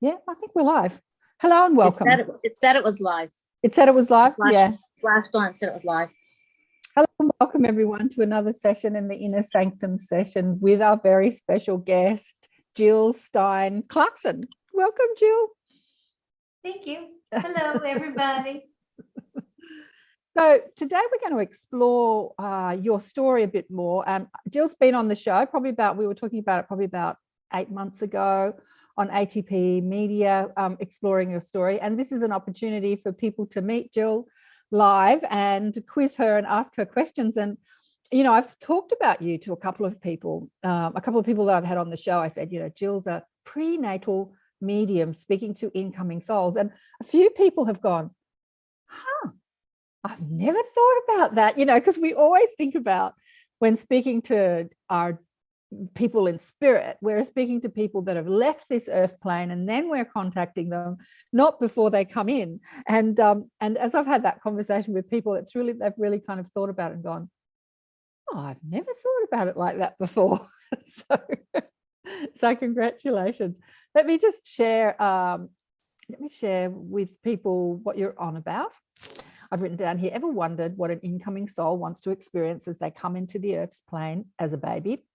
Yeah, I think we're live. Hello and welcome. It said it was live. It said it was live? Yeah. Flashed on, said it was live. Hello and welcome everyone to another session in the Inner Sanctum session with our very special guest, Jill Stein Clarkson. Welcome, Jill. Thank you. Hello, everybody. So today we're going to explore your story a bit more. Jill's been on the show we were talking about it probably about 8 months ago on ATP Media, exploring your story. And this is an opportunity for people to meet Jill live and quiz her and ask her questions. And, you know, I've talked about you to a couple of people that I've had on the show. I said, you know, Jill's a prenatal medium speaking to incoming souls. And a few people have gone, I've never thought about that, you know, because we always think about when speaking to our people in spirit, we're speaking to people that have left this earth plane and then we're contacting them, not before they come in. And as I've had that conversation with people, they've really kind of thought about it and gone, oh, I've never thought about it like that before. So congratulations. Let me just share with people what you're on about. I've written down here, ever wondered what an incoming soul wants to experience as they come into the earth's plane as a baby?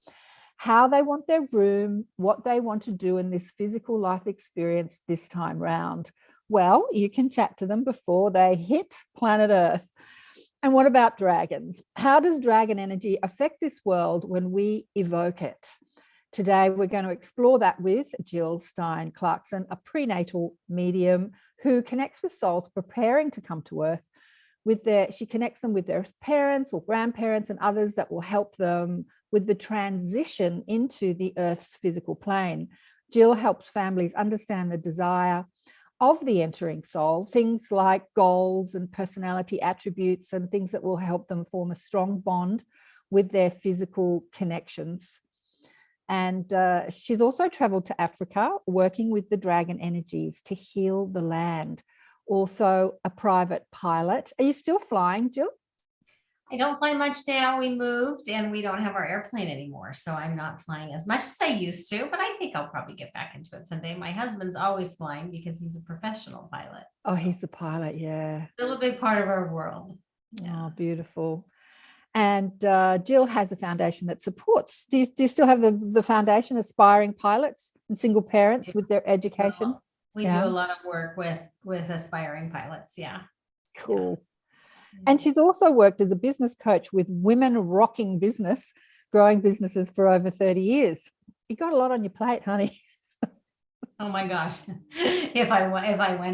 How they want their room, what they want to do in this physical life experience this time round? Well, you can chat to them before they hit planet Earth. And what about dragons? How does dragon energy affect this world when we evoke it? Today, we're going to explore that with Jill Stein Clarkson, a prenatal medium who connects with souls preparing to come to Earth. She connects them with their parents or grandparents and others that will help them with the transition into the Earth's physical plane. Jill helps families understand the desire of the entering soul, things like goals and personality attributes and things that will help them form a strong bond with their physical connections. And she's also traveled to Africa, working with the dragon energies to heal the land. Also a private pilot. Are you still flying, Jill? I don't fly much now. We moved and we don't have our airplane anymore. So I'm not flying as much as I used to, but I think I'll probably get back into it someday. My husband's always flying because he's a professional pilot. Oh, he's the pilot, yeah. Still a big part of our world. Yeah. Oh, beautiful. And Jill has a foundation that supports. Do you still have the foundation, aspiring pilots and single parents with their education? We do a lot of work with aspiring pilots. Yeah. Cool. Yeah. And she's also worked as a business coach with women rocking business, growing businesses for over 30 years. You got a lot on your plate, honey. Oh my gosh. If I went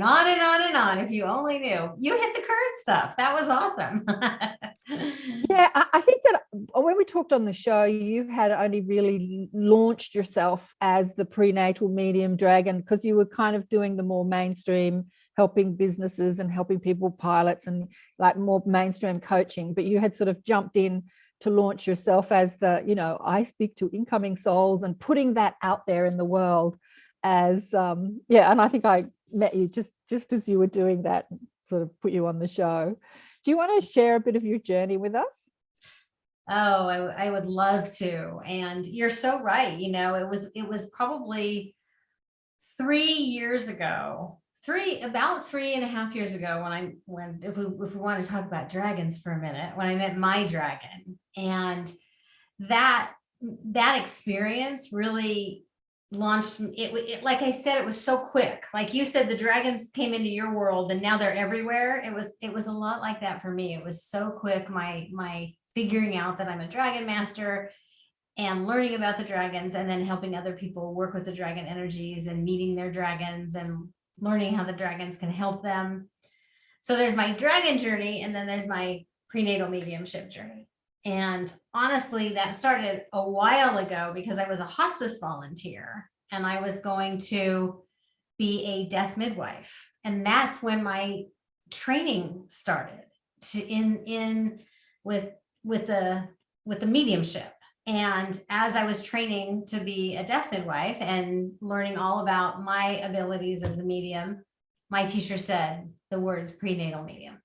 on and on and on, if you only knew. You hit the current stuff. That was awesome. Yeah, I think that when we talked on the show, you had only really launched yourself as the prenatal medium dragon because you were kind of doing the more mainstream, helping businesses and helping people, pilots, and like more mainstream coaching. But you had sort of jumped in to launch yourself as the, you know, I speak to incoming souls and putting that out there in the world as, and I think I met you just as you were doing that, sort of put you on the show. Do you want to share a bit of your journey with us? Oh, I would love to. And you're so right. You know, it was probably 3 years ago, about 3.5 years ago if we want to talk about dragons for a minute, when I met my dragon. And that experience really launched it. Like I said, it was so quick. Like you said, the dragons came into your world and now they're everywhere. It was a lot like that for me. It was so quick. My figuring out that I'm a dragon master and learning about the dragons and then helping other people work with the dragon energies and meeting their dragons and learning how the dragons can help them. So there's my dragon journey and then there's my prenatal mediumship journey. And honestly, that started a while ago because I was a hospice volunteer and I was going to be a death midwife. And that's when my training started with the mediumship. And as I was training to be a death midwife and learning all about my abilities as a medium, my teacher said the words prenatal medium.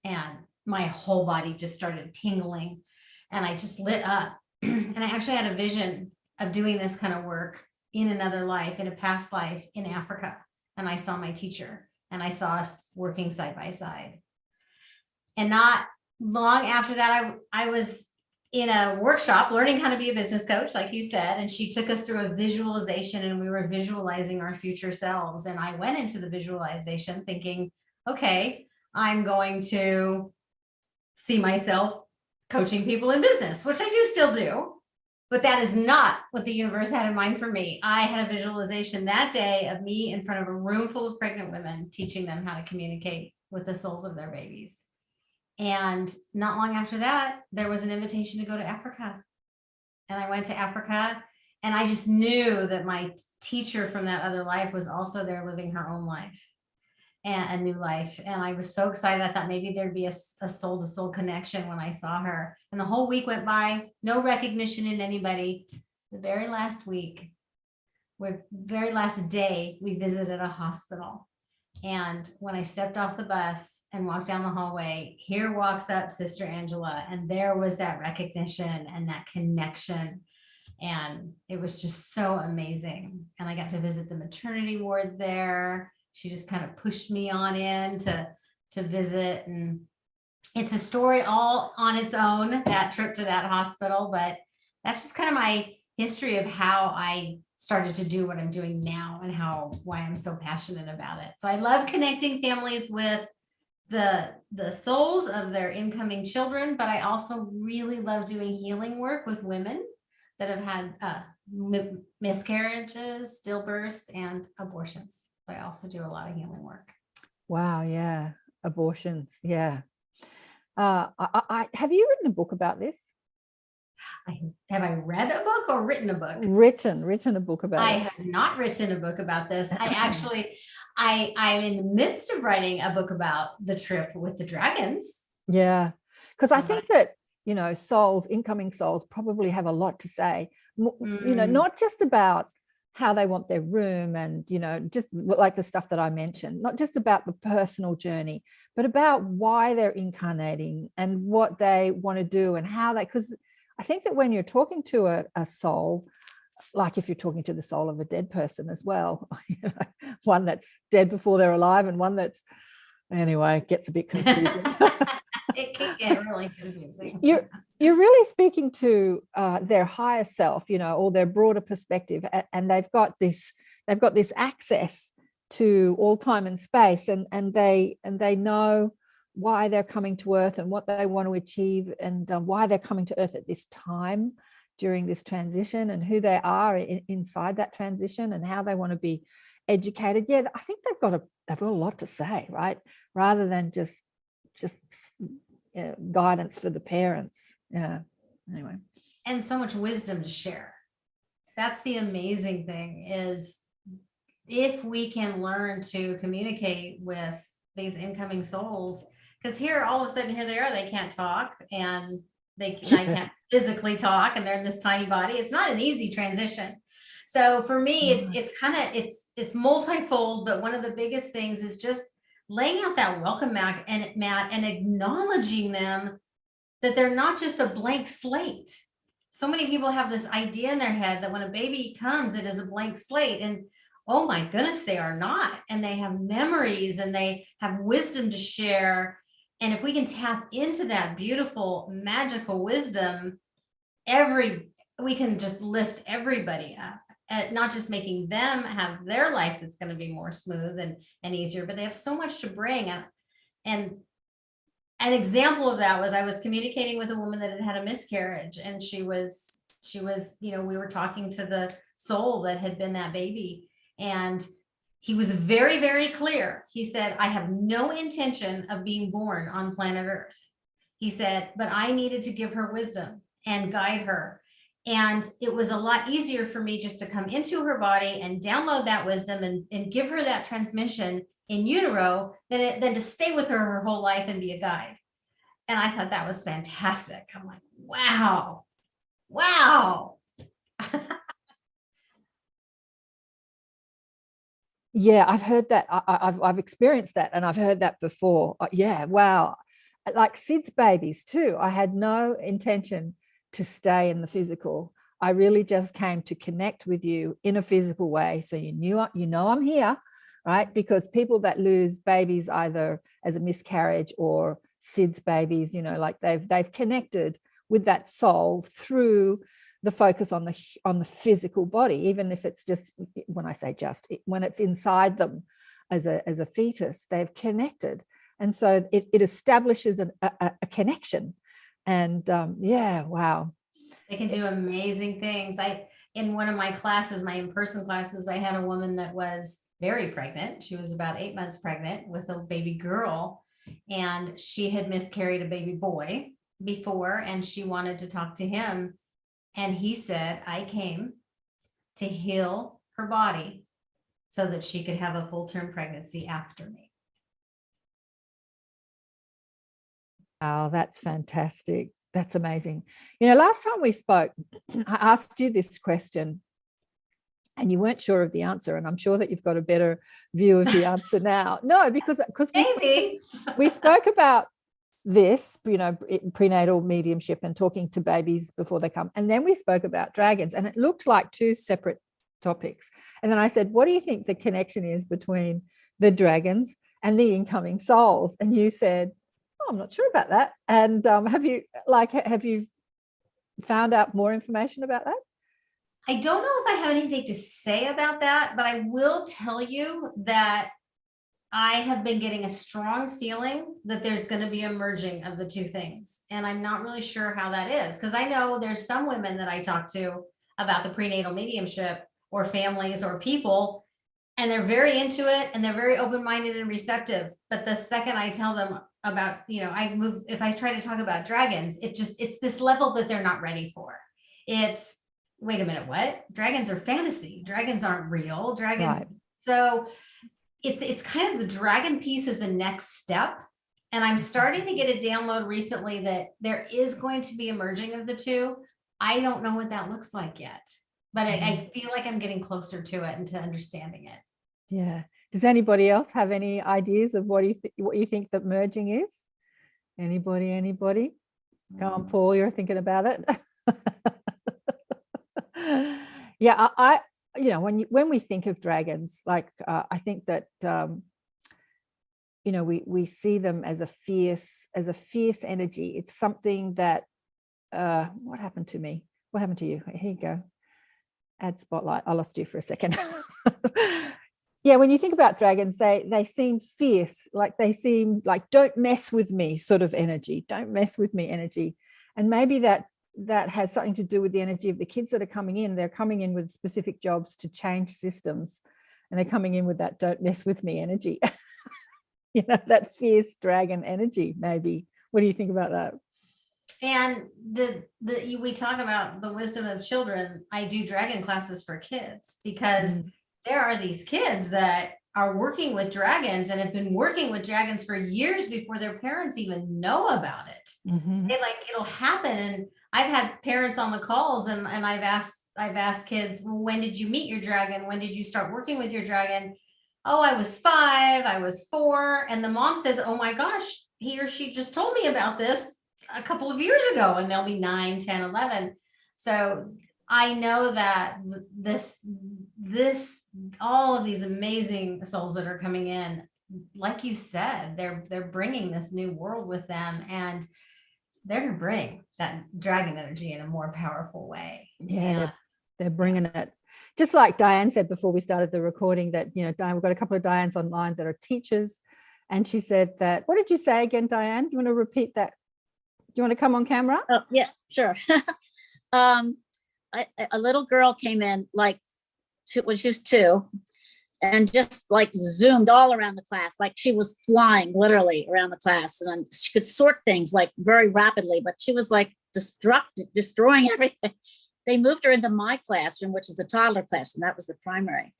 And my whole body just started tingling and I just lit up. And I actually had a vision of doing this kind of work in another life, in a past life in Africa. And I saw my teacher and I saw us working side by side. And not long after that, I was in a workshop learning how to be a business coach, like you said, and she took us through a visualization and we were visualizing our future selves. And I went into the visualization thinking, okay, I'm going to see myself coaching people in business, which I do still do. But that is not what the universe had in mind for me. I had a visualization that day of me in front of a room full of pregnant women, teaching them how to communicate with the souls of their babies. And not long after that, there was an invitation to go to Africa. And I went to Africa and I just knew that my teacher from that other life was also there living her own life and a new life. And I was so excited. I thought maybe there'd be a soul to soul connection when I saw her. And the whole week went by, no recognition in anybody. The very last week, very last day, we visited a hospital. And when I stepped off the bus and walked down the hallway, here walks up Sister Angela. And there was that recognition and that connection. And it was just so amazing. And I got to visit the maternity ward there. She just kind of pushed me on in to visit. And it's a story all on its own, that trip to that hospital. But that's just kind of my history of how I started to do what I'm doing now and why I'm so passionate about it. So I love connecting families with the souls of their incoming children, but I also really love doing healing work with women that have had miscarriages, stillbirths, and abortions. So I also do a lot of healing work. Wow. Yeah. Abortions. Yeah. Have you written a book about this? Have I read a book or written a book? Written a book about I it. have not written a book about this. I'm in the midst of writing a book about the trip with the dragons. Yeah. Because I think that, souls, incoming souls probably have a lot to say, not just about how they want their room and, just like the stuff that I mentioned, not just about the personal journey, but about why they're incarnating and what they want to do and how because I think that when you're talking to a soul, like if you're talking to the soul of a dead person as well, one that's dead before they're alive and one that's, anyway, it gets a bit confusing. It can get really confusing. You're really speaking to their higher self, or their broader perspective, and they've got this access to all time and space, and they know why they're coming to Earth and what they want to achieve, and why they're coming to Earth at this time during this transition, and who they are inside that transition, and how they want to be educated. Yeah, I think they've got a lot to say, right? Rather than just guidance for the parents. Yeah. Anyway. And so much wisdom to share. That's the amazing thing, is if we can learn to communicate with these incoming souls, because here all of a sudden here they are, they can't talk and I can't physically talk, and they're in this tiny body. It's not an easy transition. So for me, it's multifold, but one of the biggest things is just laying out that welcome mat and acknowledging them that they're not just a blank slate. So many people have this idea in their head that when a baby comes, it is a blank slate. And oh my goodness, they are not. And they have memories and they have wisdom to share. And if we can tap into that beautiful, magical wisdom, we can just lift everybody up. Not just making them have their life that's going to be more smooth and easier, but they have so much to bring. And an example of that was I was communicating with a woman that had a miscarriage, and she was, we were talking to the soul that had been that baby, and he was very, very clear. He said, I have no intention of being born on planet Earth. He said, but I needed to give her wisdom and guide her. And it was a lot easier for me just to come into her body and download that wisdom and give her that transmission in utero than to stay with her whole life and be a guide. And I thought that was fantastic. I'm like, wow. Yeah, I've heard that. I've experienced that, and I've heard that before. Yeah, wow. Like Sid's babies too. I had no intention to stay in the physical. I really just came to connect with you in a physical way. So you know I'm here, right? Because people that lose babies either as a miscarriage or SIDS babies, you know, like they've connected with that soul through the focus on the physical body, even if it's just, when I say just, when it's inside them as a fetus, they've connected. And so it establishes a connection. And yeah, wow. They can do amazing things. In one of my classes, my in-person classes, I had a woman that was very pregnant. She was about 8 months pregnant with a baby girl, and she had miscarried a baby boy before, and she wanted to talk to him. And he said, I came to heal her body so that she could have a full-term pregnancy after me. Oh, that's fantastic. That's amazing. You know, last time we spoke, I asked you this question and you weren't sure of the answer. And I'm sure that you've got a better view of the answer now. No, because we spoke about this, you know, prenatal mediumship and talking to babies before they come. And then we spoke about dragons, and it looked like two separate topics. And then I said, what do you think the connection is between the dragons and the incoming souls? And you said, oh, I'm not sure about that. And have you found out more information about that? I don't know if I have anything to say about that, but I will tell you that I have been getting a strong feeling that there's going to be a merging of the two things. And I'm not really sure how that is, because I know there's some women that I talk to about the prenatal mediumship, or families or people, and they're very into it and they're very open-minded and receptive. But the second I tell them about, you know, if I try to talk about dragons, it's this level that they're not ready for. It's, wait a minute, what? Dragons are fantasy. Dragons aren't real. Dragons. Right. So it's kind of the dragon piece is a next step. And I'm starting to get a download recently that there is going to be a merging of the two. I don't know what that looks like yet, but I feel like I'm getting closer to it and to understanding it. Yeah. Does anybody else have any ideas of what you think that merging is? Anybody? Go on, Paul, you're thinking about it. Yeah, I you know, when we think of dragons, like I think that you know, we see them as a fierce energy. It's something that what happened to me? What happened to you? Here you go. Add spotlight. I lost you for a second. Yeah, when you think about dragons, they seem fierce, like they seem like don't mess with me sort of energy. Don't mess with me energy. And maybe that has something to do with the energy of the kids that are coming in. They're coming in with specific jobs to change systems, and they're coming in with that don't mess with me energy. You know, that fierce dragon energy, maybe. What do you think about that? And we talk about the wisdom of children. I do dragon classes for kids because there are these kids that are working with dragons and have been working with dragons for years before their parents even know about it. It'll happen. And I've had parents on the calls and I've asked kids, well, when did you meet your dragon? When did you start working with your dragon? Oh, I was 5, I was 4. And the mom says, oh my gosh, he or she just told me about this a couple of years ago, and they'll be 9, 10, 11. So I know that this all of these amazing souls that are coming in, like you said, they're bringing this new world with them, and they're going to bring that dragon energy in a more powerful way. Yeah, they're bringing it. Just like Diane said before we started the recording, that, you know, Diane, we've got a couple of Dianes online that are teachers, and she said that, what did you say again, Diane? Do you want to repeat that? Do you want to come on camera? Oh, yeah, sure. A little girl came in, like, when she's 2, and just like zoomed all around the class, like she was flying literally around the class, and she could sort things like very rapidly, but she was like destroying everything. They moved her into my classroom, which is the toddler classroom. That was the primary,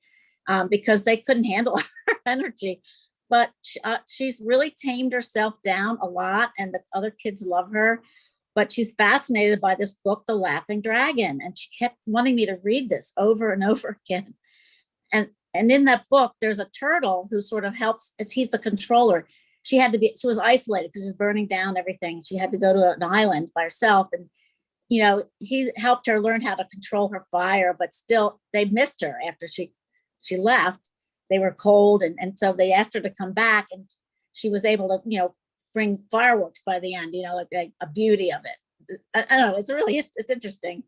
because they couldn't handle her energy. But she's really tamed herself down a lot, and the other kids love her. But she's fascinated by this book, The Laughing Dragon, and she kept wanting me to read this over and over again. And in that book, there's a turtle who sort of helps. He's the controller. She was isolated because she was burning down everything. She had to go to an island by herself, and you know, he helped her learn how to control her fire, but still they missed her after she left. They were cold, and so they asked her to come back, and she was able to, you know, bring fireworks by the end, you know, like a beauty of it. I don't know, it's interesting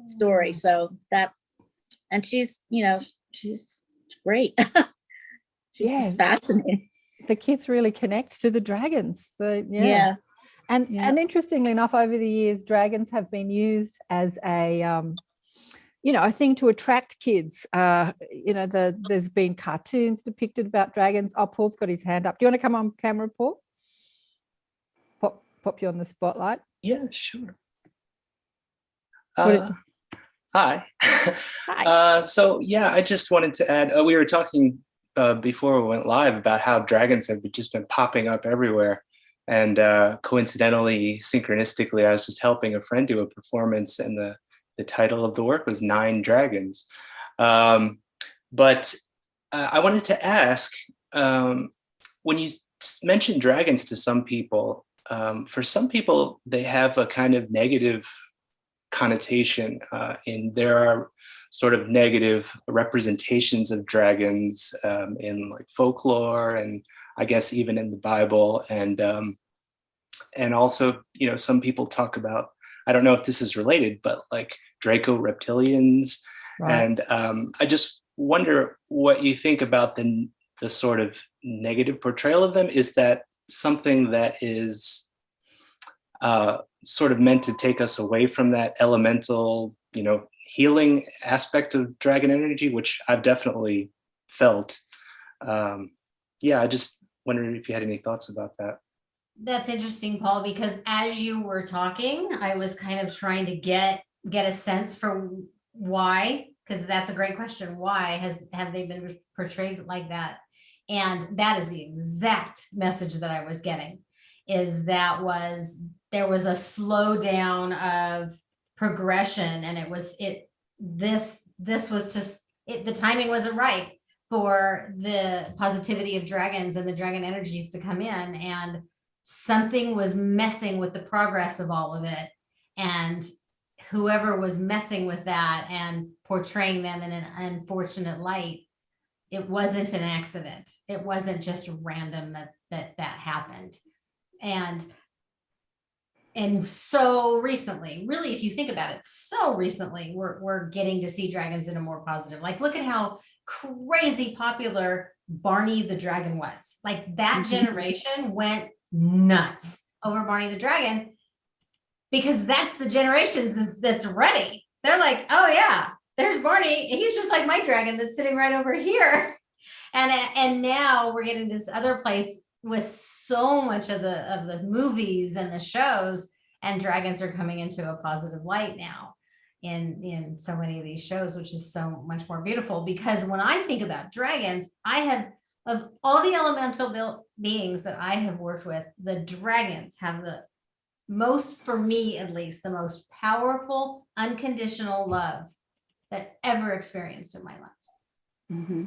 story. So that, and she's, you know, she's great. She's just fascinating. The kids really connect to the dragons. So Yeah. And interestingly enough, over the years, dragons have been used as a a thing to attract kids. There's been cartoons depicted about dragons. Oh, Paul's got his hand up. Do you want to come on camera, Paul? Pop you on the spotlight. Yeah, sure. Hi. Hi. So yeah, I just wanted to add, we were talking before we went live about how dragons have just been popping up everywhere. And coincidentally, synchronistically, I was just helping a friend do a performance, and the title of the work was 9 Dragons. But I wanted to ask, when you mention dragons to some people, for some people, they have a kind of negative connotation, and there are sort of negative representations of dragons in like folklore, and I guess even in the Bible, and also, you know, some people talk about, I don't know if this is related, but like Draco reptilians, right. And I just wonder what you think about the sort of negative portrayal of them. Is that something that is sort of meant to take us away from that elemental, you know, healing aspect of dragon energy, which I've definitely felt? I just wondered if you had any thoughts about that. That's interesting, Paul, because as you were talking, I was kind of trying to get a sense for why, because that's a great question. Why have they been portrayed like that? And that is the exact message that I was getting, is there was a slowdown of progression, and this was just the timing wasn't right for the positivity of dragons and the dragon energies to come in, and something was messing with the progress of all of it. And whoever was messing with that and portraying them in an unfortunate light, it wasn't an accident. It wasn't just random that happened. And so recently, really, if you think about it, so recently, we're getting to see dragons in a more positive. Like, look at how crazy popular Barney the Dragon was. Like, that generation went nuts over Barney the Dragon, because that's the generations that's ready. They're like, oh yeah, there's Barney. He's just like my dragon that's sitting right over here. And now we're getting this other place with so much of the movies and the shows, and dragons are coming into a positive light now in so many of these shows, which is so much more beautiful. Because when I think about dragons, of all the elemental beings that I have worked with, the dragons have the most, for me at least, the most powerful, unconditional love that ever experienced in my life. Mm-hmm.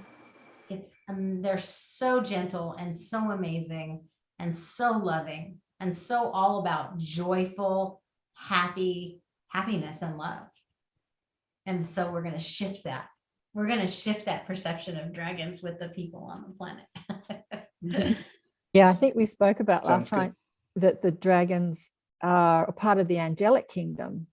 It's they're so gentle and so amazing and so loving and so all about joyful, happiness and love. And so we're going to shift that. We're going to shift that perception of dragons with the people on the planet. Yeah, I think we spoke about last night that the dragons are a part of the angelic kingdom.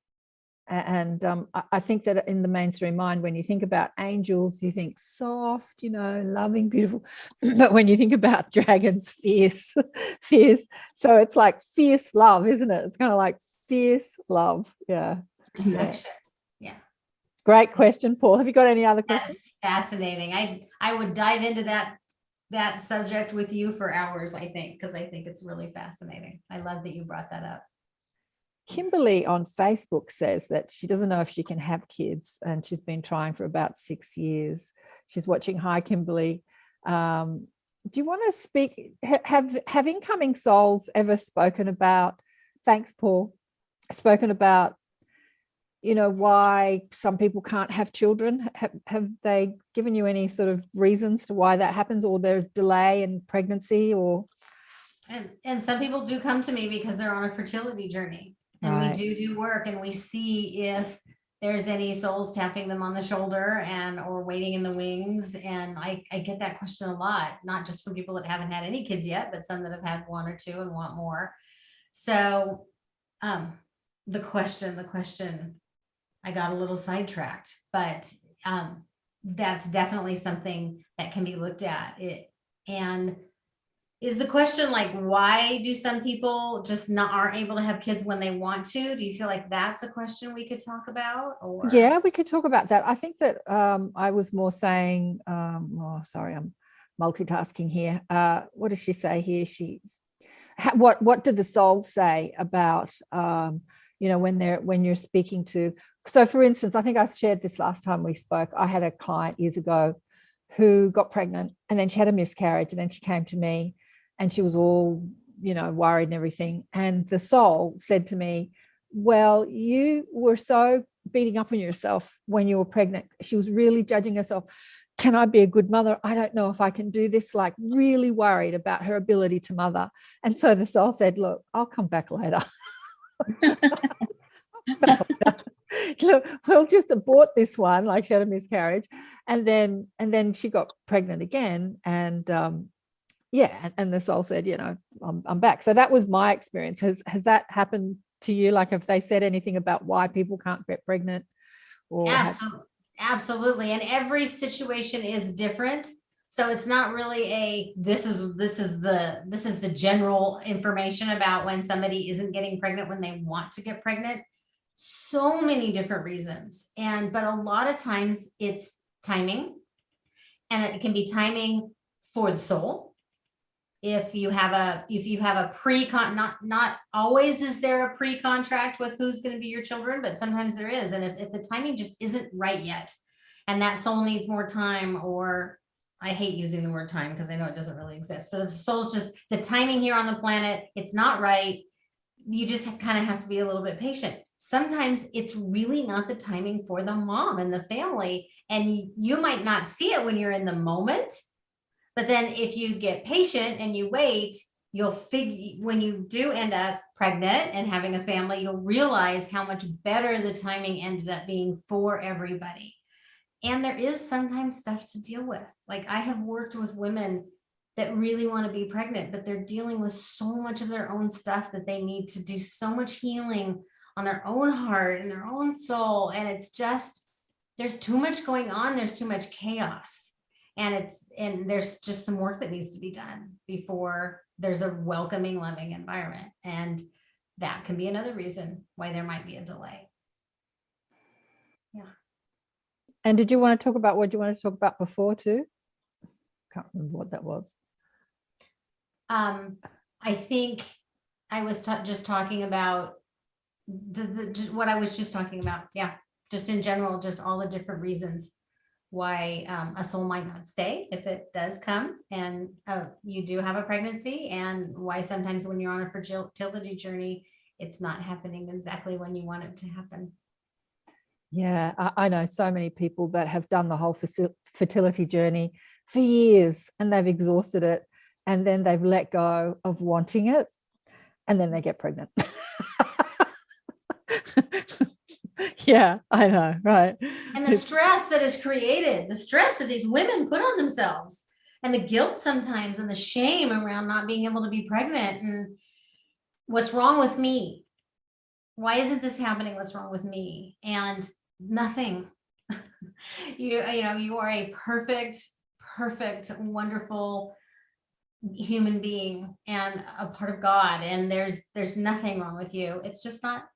And I think that in the mainstream mind, when you think about angels, you think soft, you know, loving, beautiful. But when you think about dragons, fierce. So it's like fierce love, isn't it? It's kind of like fierce love. Yeah. Yeah. Great question, Paul. Have you got any other questions? That's fascinating. I would dive into that subject with you for hours, I think, because I think it's really fascinating. I love that you brought that up. Kimberly on Facebook says that she doesn't know if she can have kids, and she's been trying for about 6 years. She's watching. Hi, Kimberly. Do you want to speak? Have incoming souls ever spoken about? Thanks, Paul. Spoken about, you know, why some people can't have children? Have they given you any sort of reasons to why that happens, or there's delay in pregnancy, or? And some people do come to me because they're on a fertility journey. And Right. we do work, and we see if there's any souls tapping them on the shoulder and or waiting in the wings. And I get that question a lot, not just from people that haven't had any kids yet, but some that have had one or two and want more. So the question, I got a little sidetracked, but that's definitely something that can be looked at. And is the question like, why do some people just aren't able to have kids when they want to? Do you feel like that's a question we could talk about? Or Yeah, we could talk about that. I think that I was more saying, oh, sorry, I'm multitasking here. What did she say here? What did the soul say about, when you're speaking to, so for instance, I think I shared this last time we spoke. I had a client years ago who got pregnant, and then she had a miscarriage, and then she came to me and she was all, worried and everything. And the soul said to me, well, you were so beating up on yourself when you were pregnant. She was really judging herself. Can I be a good mother? I don't know if I can do this, like really worried about her ability to mother. And so the soul said, look, I'll come back later. Look, we'll just abort this one, like she had a miscarriage. And then she got pregnant again. And and the soul said, I'm back. So that was my experience. Has that happened to you? Like, have they said anything about why people can't get pregnant? Or absolutely. And every situation is different. So it's not really this is the general information about when somebody isn't getting pregnant when they want to get pregnant. So many different reasons. But a lot of times it's timing, and it can be timing for the soul. If you have a pre-con, not always is there a pre-contract with who's going to be your children, but sometimes there is. And if the timing just isn't right yet, and that soul needs more time, or I hate using the word time because I know it doesn't really exist, but if the soul's just the timing here on the planet, it's not right, you just kind of have to be a little bit patient. Sometimes it's really not the timing for the mom and the family, and you might not see it when you're in the moment. But then if you get patient and you wait, you'll figure, when you do end up pregnant and having a family, you'll realize how much better the timing ended up being for everybody. And there is sometimes stuff to deal with. Like, I have worked with women that really want to be pregnant, but they're dealing with so much of their own stuff that they need to do so much healing on their own heart and their own soul. And it's just, there's too much going on. There's too much chaos. And there's just some work that needs to be done before there's a welcoming, loving environment. And that can be another reason why there might be a delay. Yeah. And did you want to talk about what you wanted to talk about before too? Can't remember what that was. I think I was just talking about just what I was just talking about. Yeah. Just in general, just all the different reasons why a soul might not stay if it does come and you do have a pregnancy, and why sometimes when you're on a fertility journey, it's not happening exactly when you want it to happen. Yeah, I know so many people that have done the whole fertility journey for years, and they've exhausted it, and then they've let go of wanting it, and then they get pregnant. Yeah, I know, right. And the stress that is created, the stress that these women put on themselves, and the guilt sometimes, and the shame around not being able to be pregnant, and what's wrong with me? Why isn't this happening? What's wrong with me? And nothing. You are a perfect, wonderful human being and a part of God, and there's nothing wrong with you. It's just not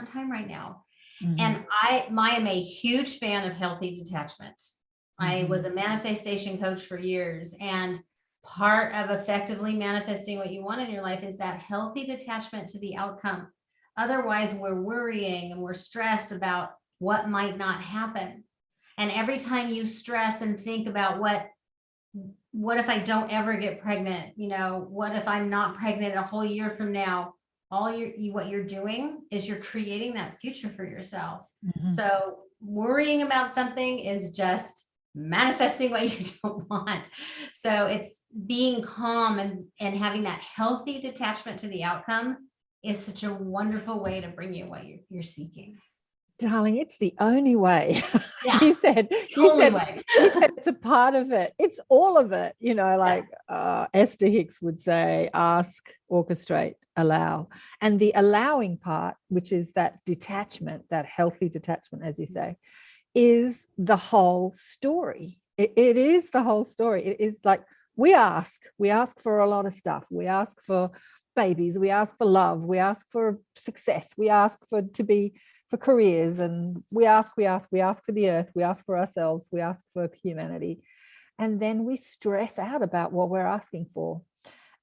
time right now. Mm-hmm. And I am a huge fan of healthy detachment. Mm-hmm. I was a manifestation coach for years, and part of effectively manifesting what you want in your life is that healthy detachment to the outcome. Otherwise, we're worrying and we're stressed about what might not happen. And every time you stress and think about what if I don't ever get pregnant? What if I'm not pregnant a whole year from now? What you're doing is you're creating that future for yourself. Mm-hmm. So worrying about something is just manifesting what you don't want. So it's being calm and having that healthy detachment to the outcome is such a wonderful way to bring you what you're seeking. Darling, it's the only way. Yeah. you said Only way. you said it's a part of it. It's all of it. You know, like Esther Hicks would say, ask, orchestrate, allow. And the allowing part, which is that detachment, that healthy detachment, as you say, is the whole story. It is the whole story. It is like we ask for a lot of stuff. We ask for babies. We ask for love. We ask for success. We ask for careers, and we ask for the earth, we ask for ourselves, we ask for humanity. And then we stress out about what we're asking for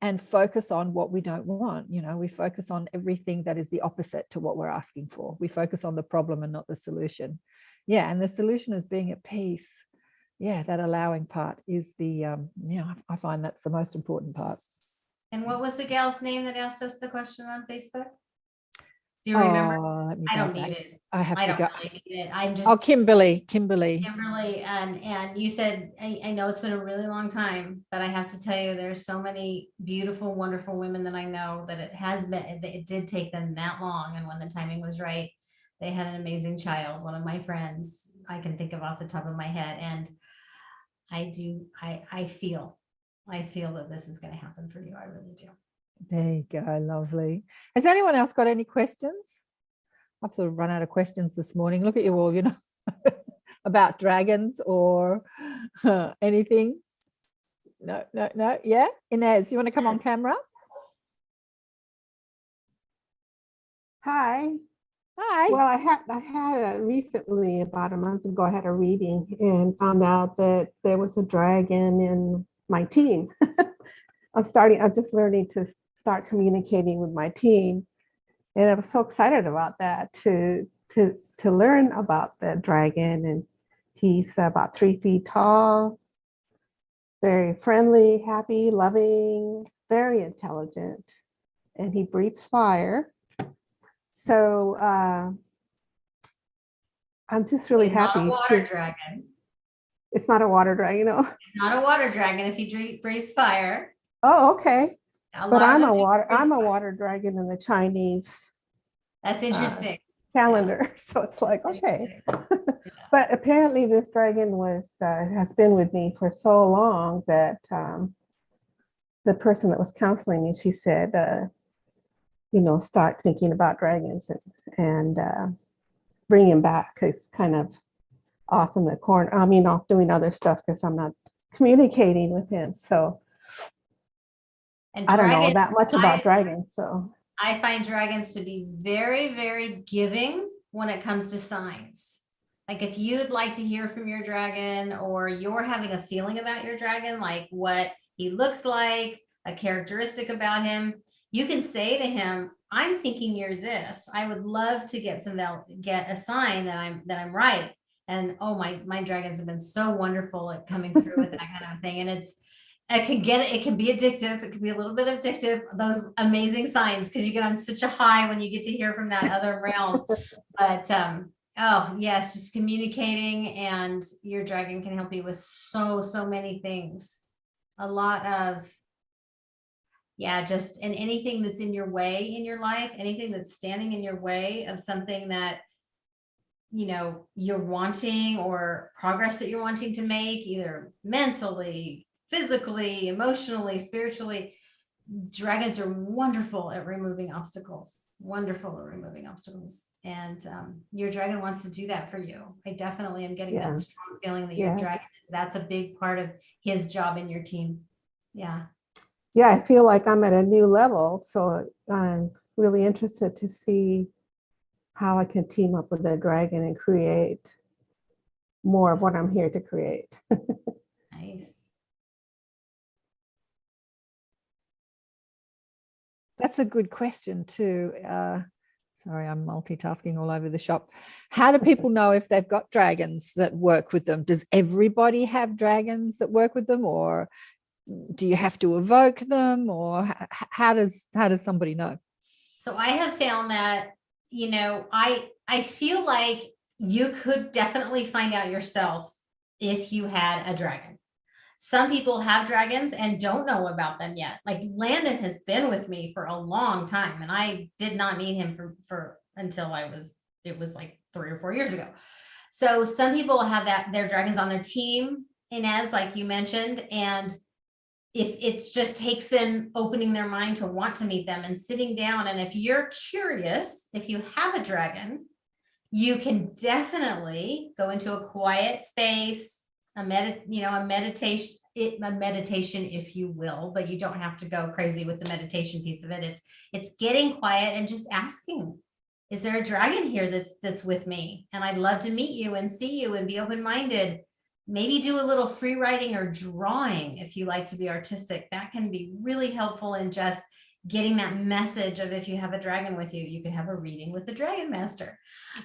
and focus on what we don't want. You know, we focus on everything that is the opposite to what we're asking for. We focus on the problem and not the solution. Yeah, and the solution is being at peace. Yeah, that allowing part is the, I find that's the most important part. And what was the gal's name that asked us the question on Facebook? Do you remember? I don't need it. I don't really need it. I'm just. Oh, Kimberly. And you said, I know it's been a really long time, but I have to tell you, there's so many beautiful, wonderful women that I know that it did take them that long. And when the timing was right, they had an amazing child. One of my friends I can think of off the top of my head. And I feel that this is going to happen for you. I really do. There you go. Lovely. Has anyone else got any questions? I've sort of run out of questions this morning. Look at you all, about dragons or anything. No. Yeah. Inez, you want to come on camera? Hi. Well, I had recently, about a month ago, I had a reading and found out that there was a dragon in my team. I'm just learning to start communicating with my team. And I was so excited about that, to learn about the dragon. And he's about 3 feet tall, very friendly, happy, loving, very intelligent, and he breathes fire. So I'm just really happy. Not a water dragon. It's not a water dragon, no. It's not a water dragon if he breathes fire. Oh, okay. But I'm a water dragon in the Chinese. That's interesting. Calendar. Yeah. So it's like, okay. But apparently this dragon has been with me for so long that the person that was counseling me, she said, start thinking about dragons and bring him back. He's kind of off in the corner. Off doing other stuff because I'm not communicating with him. So I don't know that much about dragons. So I find dragons to be very, very giving when it comes to signs. Like if you'd like to hear from your dragon, or you're having a feeling about your dragon, like what he looks like, a characteristic about him, you can say to him, I'm thinking you're this. I would love to get a sign that I'm right. And oh, my dragons have been so wonderful at coming through with that kind of thing. And it can be addictive. It can be a little bit addictive, those amazing signs, because you get on such a high when you get to hear from that other realm. But oh yes, just communicating, and your dragon can help you with so many things. A lot of, just, and anything that's in your way in your life, anything that's standing in your way of something that you're wanting, or progress that you're wanting to make, either mentally, physically, emotionally, spiritually. Dragons are wonderful at removing obstacles. And your dragon wants to do that for you. I definitely am getting that strong feeling that your dragon that's a big part of his job in your team. Yeah, I feel like I'm at a new level, so I'm really interested to see how I can team up with the dragon and create more of what I'm here to create. Nice. That's a good question too. Sorry, I'm multitasking all over the shop. How do people know if they've got dragons that work with them? Does everybody have dragons that work with them, or do you have to evoke them, or how does somebody know? So I have found that, I feel like you could definitely find out yourself if you had a dragon. Some people have dragons and don't know about them yet. Like Landon has been with me for a long time, and I did not meet him for until it was like 3 or 4 years ago. So some people have their dragons on their team, Inez, like you mentioned, and if it just takes them opening their mind to want to meet them and sitting down. And if you're curious, if you have a dragon, you can definitely go into a quiet space, a meditation, if you will, but you don't have to go crazy with the meditation piece of it. It's getting quiet and just asking, is there a dragon here that's with me? And I'd love to meet you and see you and be open-minded. Maybe do a little free writing or drawing if you like to be artistic. That can be really helpful in just getting that message of, if you have a dragon with you, you can have a reading with the dragon master.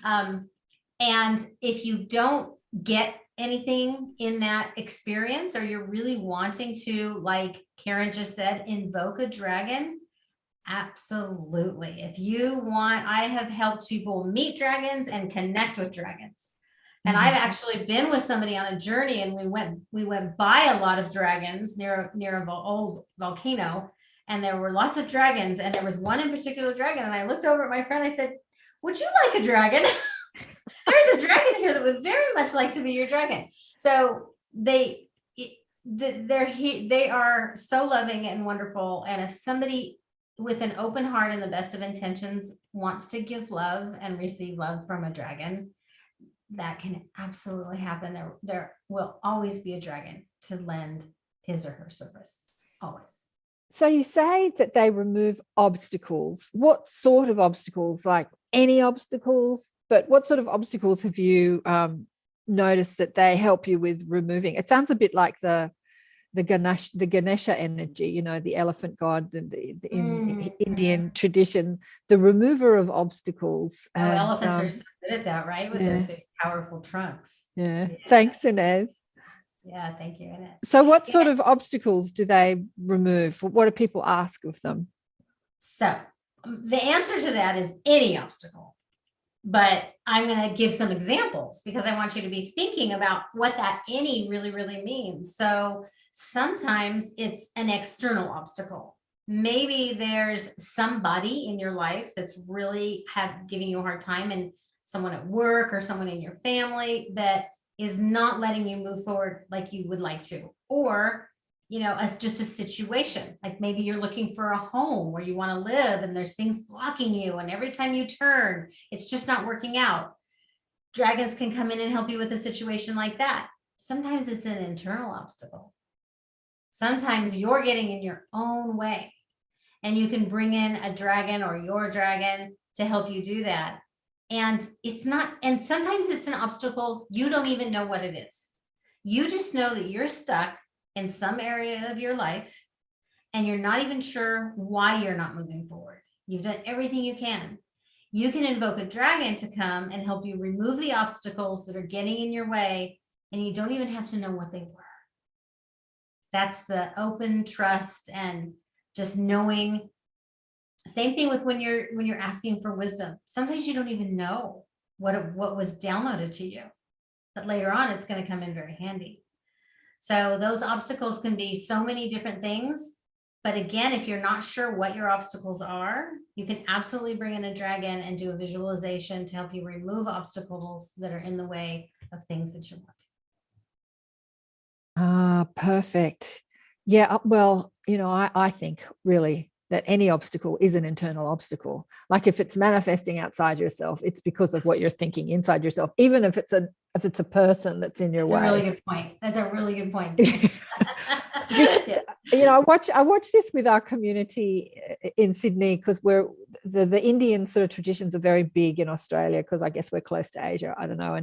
And if you don't get anything in that experience, or you're really wanting to, like Karen just said, invoke a dragon, absolutely. If you want, I have helped people meet dragons and connect with dragons. And I've actually been with somebody on a journey, and we went by a lot of dragons near an old volcano, and there were lots of dragons, and there was one in particular dragon. And I looked over at my friend, I said, would you like a dragon? There's a dragon here that would very much like to be your dragon. So they are so loving and wonderful. And if somebody with an open heart and the best of intentions wants to give love and receive love from a dragon, that can absolutely happen. There will always be a dragon to lend his or her service, always. So you say that they remove obstacles. What sort of obstacles? Like any obstacles? But what sort of obstacles have you noticed that they help you with removing? It sounds a bit like the Ganesha energy, you know, the elephant god in Indian tradition, the remover of obstacles. And, elephants are so good at that, right? With their big, powerful trunks. Yeah. Thanks, Inez. Yeah, thank you, Inez. So what sort of obstacles do they remove? What do people ask of them? So the answer to that is any obstacle. But I'm going to give some examples because I want you to be thinking about what that any really, really means. So sometimes it's an external obstacle. Maybe there's somebody in your life that's really giving you a hard time, and someone at work or someone in your family that is not letting you move forward like you would like to. Or, you know, as just a situation, like maybe you're looking for a home where you want to live and there's things blocking you, and every time you turn, it's just not working out. Dragons can come in and help you with a situation like that. Sometimes it's an internal obstacle. Sometimes you're getting in your own way, and you can bring in a dragon or your dragon to help you do that. And sometimes it's an obstacle you don't even know what it is. You just know that you're stuck in some area of your life, and you're not even sure why you're not moving forward. You've done everything you can. You can invoke a dragon to come and help you remove the obstacles that are getting in your way, and you don't even have to know what they were. That's the open trust and just knowing. Same thing with when you're asking for wisdom. Sometimes you don't even know what was downloaded to you, but later on it's going to come in very handy. So those obstacles can be so many different things. But again, if you're not sure what your obstacles are, you can absolutely bring in a dragon and do a visualization to help you remove obstacles that are in the way of things that you want. Perfect. Yeah, well, you know, I think really that any obstacle is an internal obstacle. Like if it's manifesting outside yourself, it's because of what you're thinking inside yourself, even if it's a person that's in your way. That's a really good point. That's a really good point. Yeah. You know, I watch this with our community in Sydney, because we're the Indian sort of traditions are very big in Australia, because I guess we're close to Asia. I don't know.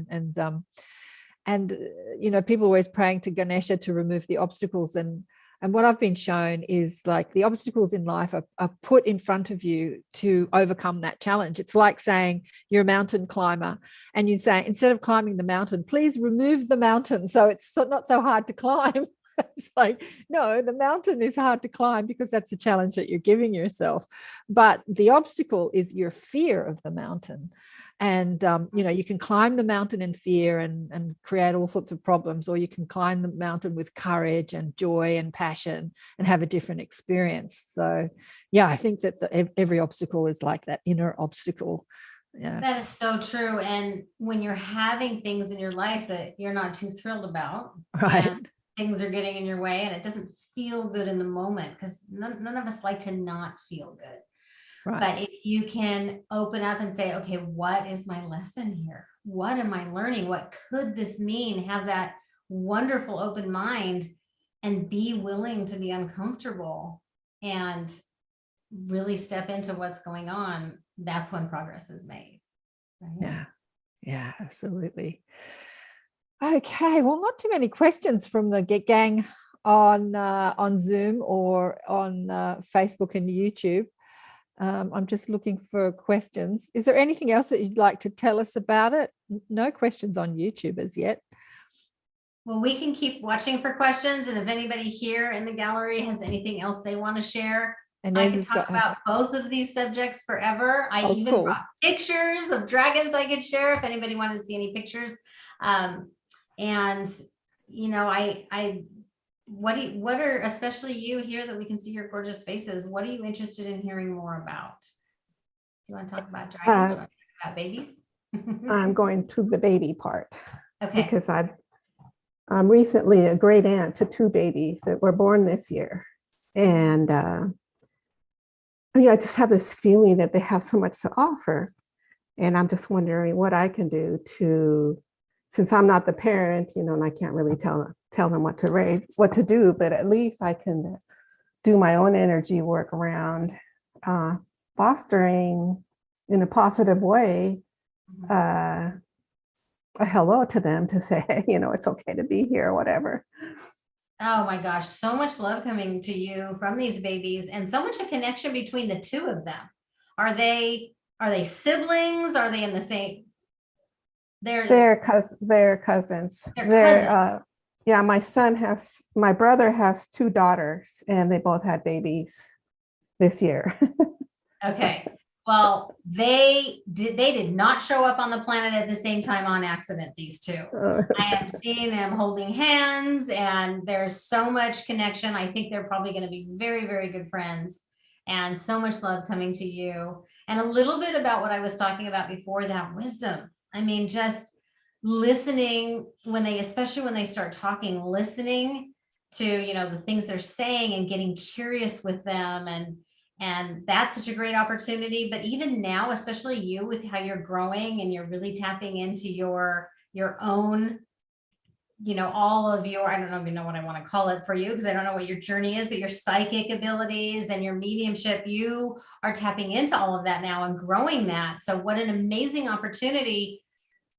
And you know, people are always praying to Ganesha to remove the obstacles. And what I've been shown is like the obstacles in life are put in front of you to overcome that challenge. It's like saying you're a mountain climber, and you say, instead of climbing the mountain, please remove the mountain so it's not so hard to climb. It's like, no, the mountain is hard to climb because that's the challenge that you're giving yourself. But the obstacle is your fear of the mountain. And, you can climb the mountain in fear and create all sorts of problems, or you can climb the mountain with courage and joy and passion and have a different experience. So, yeah, I think that every obstacle is like that inner obstacle. Yeah. That is so true. And when you're having things in your life that you're not too thrilled about, Right. and things are getting in your way and it doesn't feel good in the moment, because none of us like to not feel good. Right. But if you can open up and say, okay, what is my lesson here? What am I learning? What could this mean? Have that wonderful open mind and be willing to be uncomfortable and really step into what's going on. That's when progress is made. Right? Yeah. Yeah, absolutely. Okay. Well, not too many questions from the gang on Zoom or on Facebook and YouTube. I'm just looking for questions. Is there anything else that you'd like to tell us about it? No questions on YouTube as yet. Well, we can keep watching for questions. And if anybody here in the gallery has anything else they want to share, And I could talk about both of these subjects forever. I even brought pictures of dragons I could share if anybody wanted to see any pictures. What are, especially you here that we can see your gorgeous faces, what are you interested in hearing more about? You want to talk about dragons? You want to talk about babies? I'm going to the baby part. Okay. Because I'm recently a great aunt to 2 babies that were born this year. And I just have this feeling that they have so much to offer. And I'm just wondering what I can do to, since I'm not the parent, and I can't really tell them what to do, but at least I can do my own energy work around fostering in a positive way a hello to them, to say, hey, it's okay to be here or whatever. Oh my gosh, so much love coming to you from these babies, and so much a connection between the 2 of them. Are they siblings? Are they in the same? They're cousins. They're cousins. Yeah, my brother has 2 daughters, and they both had babies this year. Okay. Well, they did not show up on the planet at the same time on accident, these 2. I am seeing them holding hands, and there's so much connection. I think they're probably going to be very, very good friends, and so much love coming to you. And a little bit about what I was talking about before, that wisdom. I mean, just listening especially when they start talking, listening to, the things they're saying and getting curious with them. And that's such a great opportunity. But even now, especially you, with how you're growing and you're really tapping into your own, all of your, I don't even know what I want to call it for you, because I don't know what your journey is, but your psychic abilities and your mediumship, you are tapping into all of that now and growing that. So what an amazing opportunity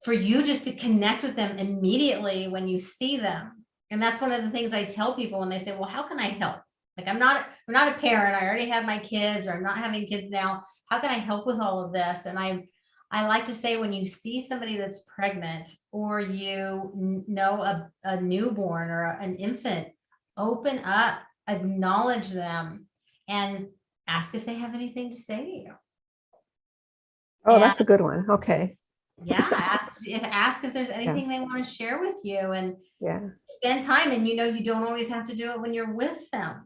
for you just to connect with them immediately when you see them. And that's one of the things I tell people when they say, well, how can I help? Like, I'm not a parent. I already have my kids, or I'm not having kids now. How can I help with all of this? And I like to say, when you see somebody that's pregnant, or a newborn or an infant, open up, acknowledge them, and ask if they have anything to say to you. Oh, that's a good one. Okay. Yeah, ask if there's anything they want to share with you, and spend time. And you don't always have to do it when you're with them.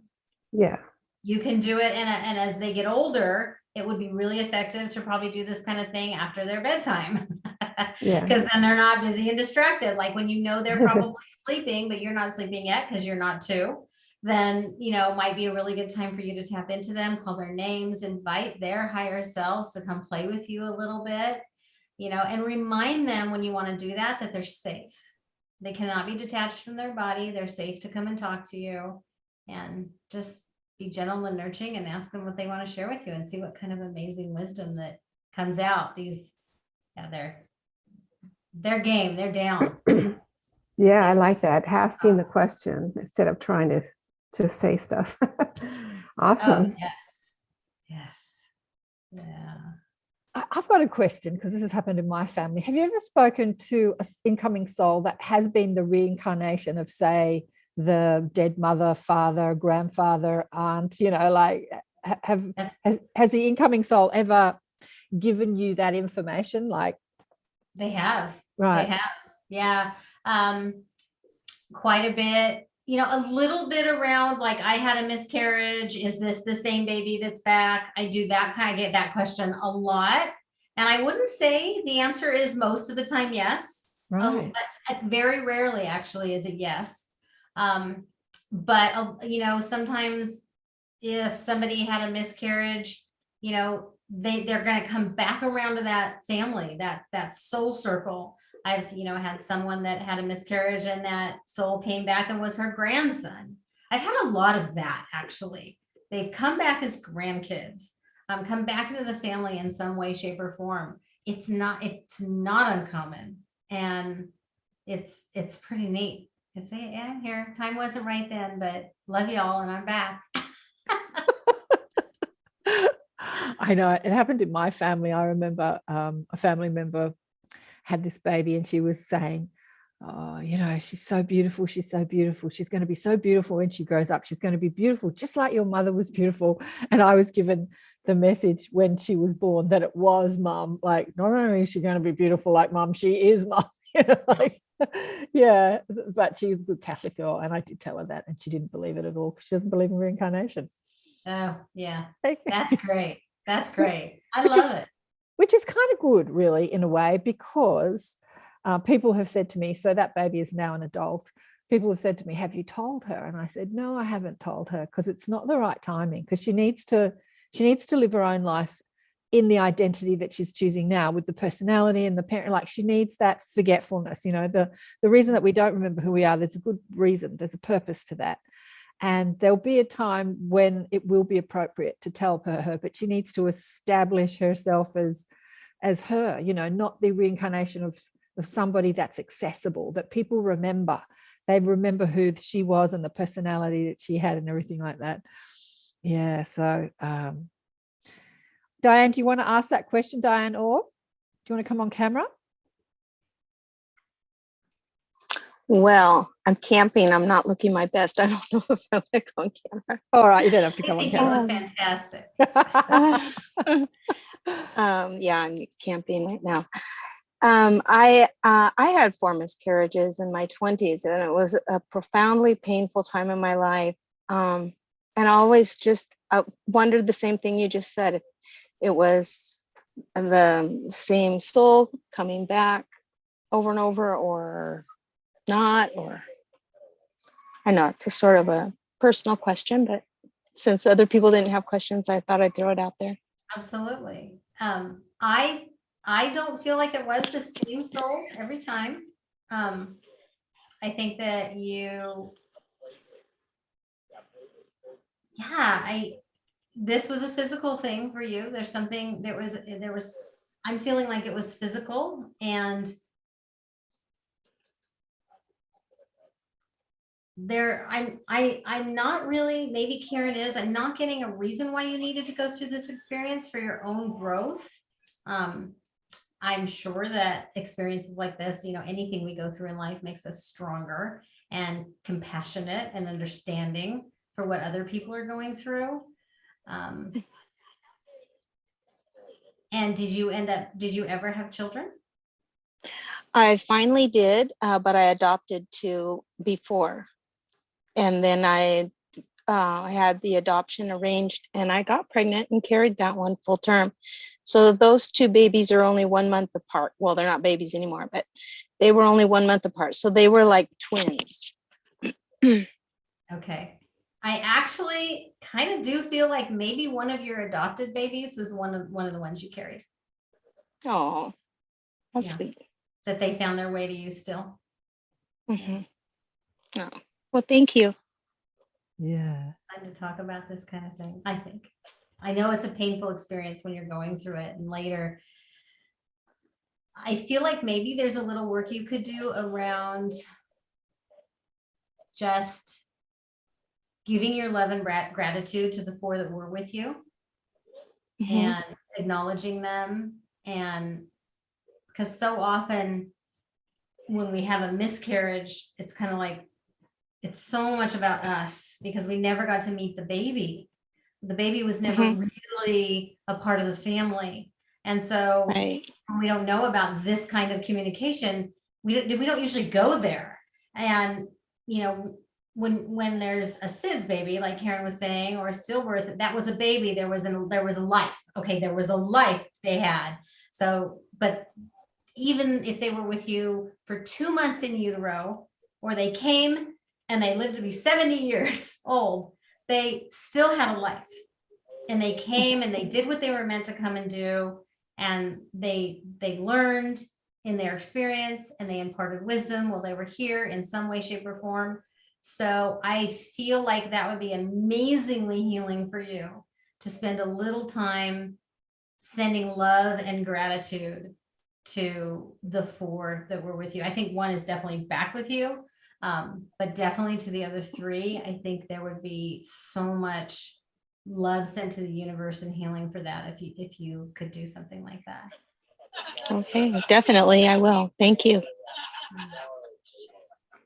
Yeah, you can do it, and as they get older, it would be really effective to probably do this kind of thing after their bedtime. Because then they're not busy and distracted. Like when they're probably sleeping, but you're not sleeping yet because you're not 2, then might be a really good time for you to tap into them, call their names, invite their higher selves to come play with you a little bit, and remind them when you want to do that they're safe. They cannot be detached from their body. They're safe to come and talk to you, and just be gentle and nurturing, and ask them what they want to share with you, and see what kind of amazing wisdom that comes out. They're game, they're down. Yeah, I like that. Asking the question instead of trying to say stuff. Awesome. Oh, yes. Yeah. I've got a question, because this has happened in my family. Have you ever spoken to an incoming soul that has been the reincarnation of, say, the dead mother, father, grandfather, aunt, you know, like has the incoming soul ever given you that information? Like They have. right. They have. Yeah. Quite a bit, you know, a little bit around like I had a miscarriage. Is this the same baby that's back? I do that kind of get that question a lot. And I wouldn't say the answer is most of the time yes. Right. Very rarely actually is it yes. But you know, sometimes if somebody had a miscarriage, you know, they're going to come back around to that family, that soul circle. I've, you know, had someone that had a miscarriage and that soul came back and was her grandson. I've had a lot of that actually. They've come back as grandkids, come back into the family in some way, shape, or form. It's not uncommon, and it's pretty neat. It's yeah, I'm here. Time wasn't right then, but love you all, and I'm back. I know it happened in my family. I remember a family member had this baby and she was saying, oh, you know, she's so beautiful. She's so beautiful. She's going to be so beautiful when she grows up. She's going to be beautiful, just like your mother was beautiful. And I was given the message when she was born that it was mum. Like, not only is she going to be beautiful like mum, she is mum. You know, like, yeah, but she's a good Catholic girl. And I did tell her that, and she didn't believe it at all because she doesn't believe in reincarnation. Oh, yeah. That's great. That's great. I love it. Which is kind of good, really, in a way, because people have said to me, so that baby is now an adult. People have said to me, have you told her? And I said, no, I haven't told her, because it's not the right timing, because she needs to live her own life in the identity that she's choosing now, with the personality and the parent. Like, she needs that forgetfulness. You know, the reason that we don't remember who we are, there's a good reason, there's a purpose to that. And there'll be a time when it will be appropriate to tell her, but she needs to establish herself as her, you know, not the reincarnation of somebody that's accessible, that people remember. They remember who she was and the personality that she had and everything like that. Yeah. So, Diane, do you want to ask that question, Diane, or do you want to come on camera? Well, I'm camping. I'm not looking my best. I don't know if I look on camera. All right, you don't have to come I on think camera. you look fantastic. Yeah, I'm camping right now. I had 4 miscarriages in my 20s, and it was a profoundly painful time in my life. And I always just wondered the same thing you just said. It was the same soul coming back over and over, or not, or I know it's a sort of a personal question, but since other people didn't have questions, I thought I'd throw it out there. Absolutely. I don't feel like it was the same soul every time. I think that this was a physical thing for you. There's something, there was, I'm feeling like it was physical, and I'm not really, maybe Karen is, I'm not getting a reason why you needed to go through this experience for your own growth. I'm sure that experiences like this, you know, anything we go through in life makes us stronger and compassionate and understanding for what other people are going through. And did you ever have children? I finally did, but I adopted 2 before. And then I had the adoption arranged, and I got pregnant and carried that one full term. So those 2 babies are only 1 month apart. Well, they're not babies anymore, but they were only 1 month apart. So they were like twins. Okay. I actually kind of do feel like maybe one of your adopted babies is one of the ones you carried. Oh, that's sweet. That they found their way to you still. Mm-hmm. Oh, well, thank you. Yeah. Fun to talk about this kind of thing, I think. I know it's a painful experience when you're going through it, and later. I feel like maybe there's a little work you could do around just giving your love and gratitude to the 4 that were with you, mm-hmm. and acknowledging them. And because so often when we have a miscarriage, it's kind of like it's so much about us because we never got to meet the baby. The baby was never really a part of the family. And so Right. when we don't know about this kind of communication, we don't usually go there. And, you know, when there's a SIDS baby, like Karen was saying, or a stillbirth, that was a baby, there was a life. Okay, there was a life they had. So, but even if they were with you for 2 months in utero, or they came and they lived to be 70 years old, they still had a life. And they came and they did what they were meant to come and do. And they learned in their experience, and they imparted wisdom while they were here in some way, shape, or form. So I feel like that would be amazingly healing for you to spend a little time sending love and gratitude to the 4 that were with you. I think 1 is definitely back with you, but definitely to the other 3. I think there would be so much love sent to the universe and healing for that if you could do something like that. Okay, definitely I will. Thank you.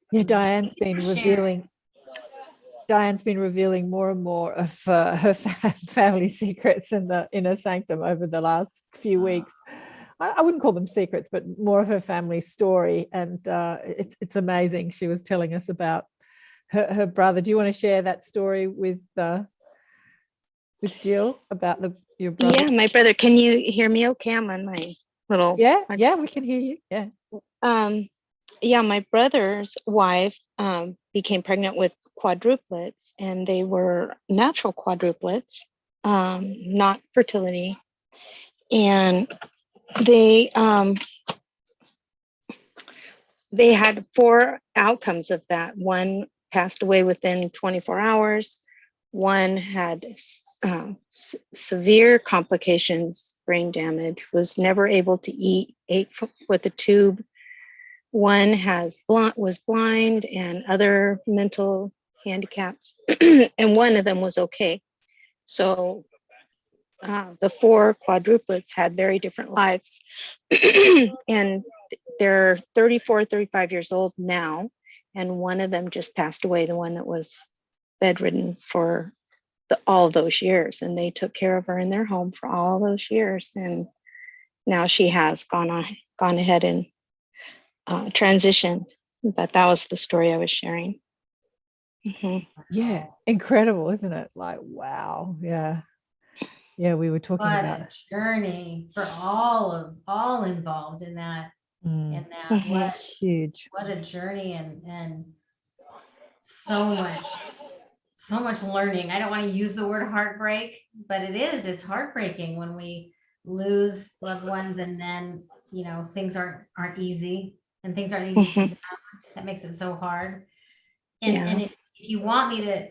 Yeah, Diane's been revealing more and more of her family secrets in the inner sanctum over the last few weeks. I wouldn't call them secrets, but more of her family story. And it's amazing. She was telling us about her brother. Do you want to share that story with Jill about your brother? Yeah, my brother. Can you hear me okay? I'm on my little... Yeah, we can hear you. Yeah. Yeah, my brother's wife became pregnant with quadruplets, and they were natural quadruplets, not fertility. And they had 4 outcomes of that. 1 passed away within 24 hours. 1 had severe complications, brain damage, was never able to eat, ate with a tube. 1 was blind and other mental handicaps, and 1 of them was okay. So the 4 quadruplets had very different lives, and they're 34, 35 years old now, and 1 of them just passed away, the one that was bedridden for all those years, and they took care of her in their home for all those years, and now she has gone ahead and transitioned. But that was the story I was sharing. Yeah, incredible, isn't it? Like, wow. Yeah, we were talking What about a journey for all involved in that. What huge. What a journey, and so much learning. I don't want to use the word heartbreak, but it's heartbreaking when we lose loved ones, and then, you know, things aren't easy, and things aren't easy for them. That makes it so hard. And if you want me to,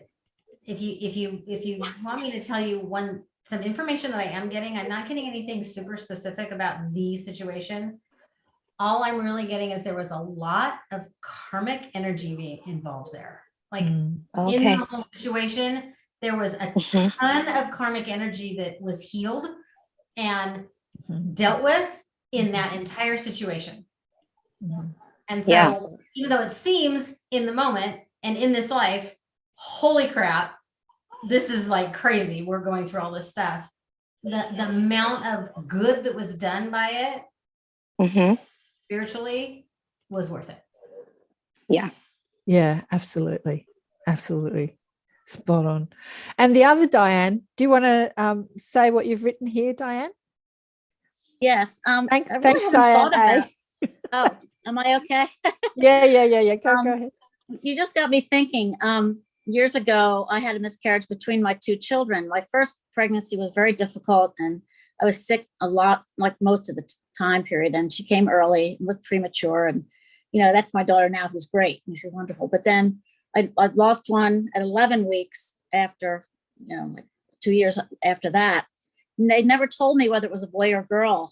if you want me to tell you some information that I am getting, I'm not getting anything super specific about the situation. All I'm really getting is there was a lot of karmic energy being involved there. Like in the whole situation, there was a ton of karmic energy that was healed and dealt with in that entire situation. And so even though it seems in the moment and in this life, holy crap, this is like crazy, we're going through all this stuff, the amount of good that was done by it spiritually was worth it. Yeah, absolutely spot on. And the other Diane, do you want to say what you've written here, Diane? Yes. Thanks, I really haven't Diane. thought about Oh, am I okay? Yeah. Go ahead. You just got me thinking. Years ago, I had a miscarriage between my 2 children. My first pregnancy was very difficult, and I was sick a lot, like most of the time period. And she came early, was premature, and you know, that's my daughter now, who's great. And she's wonderful. But then I lost one at 11 weeks after, you know, like 2 years after that. And they never told me whether it was a boy or girl.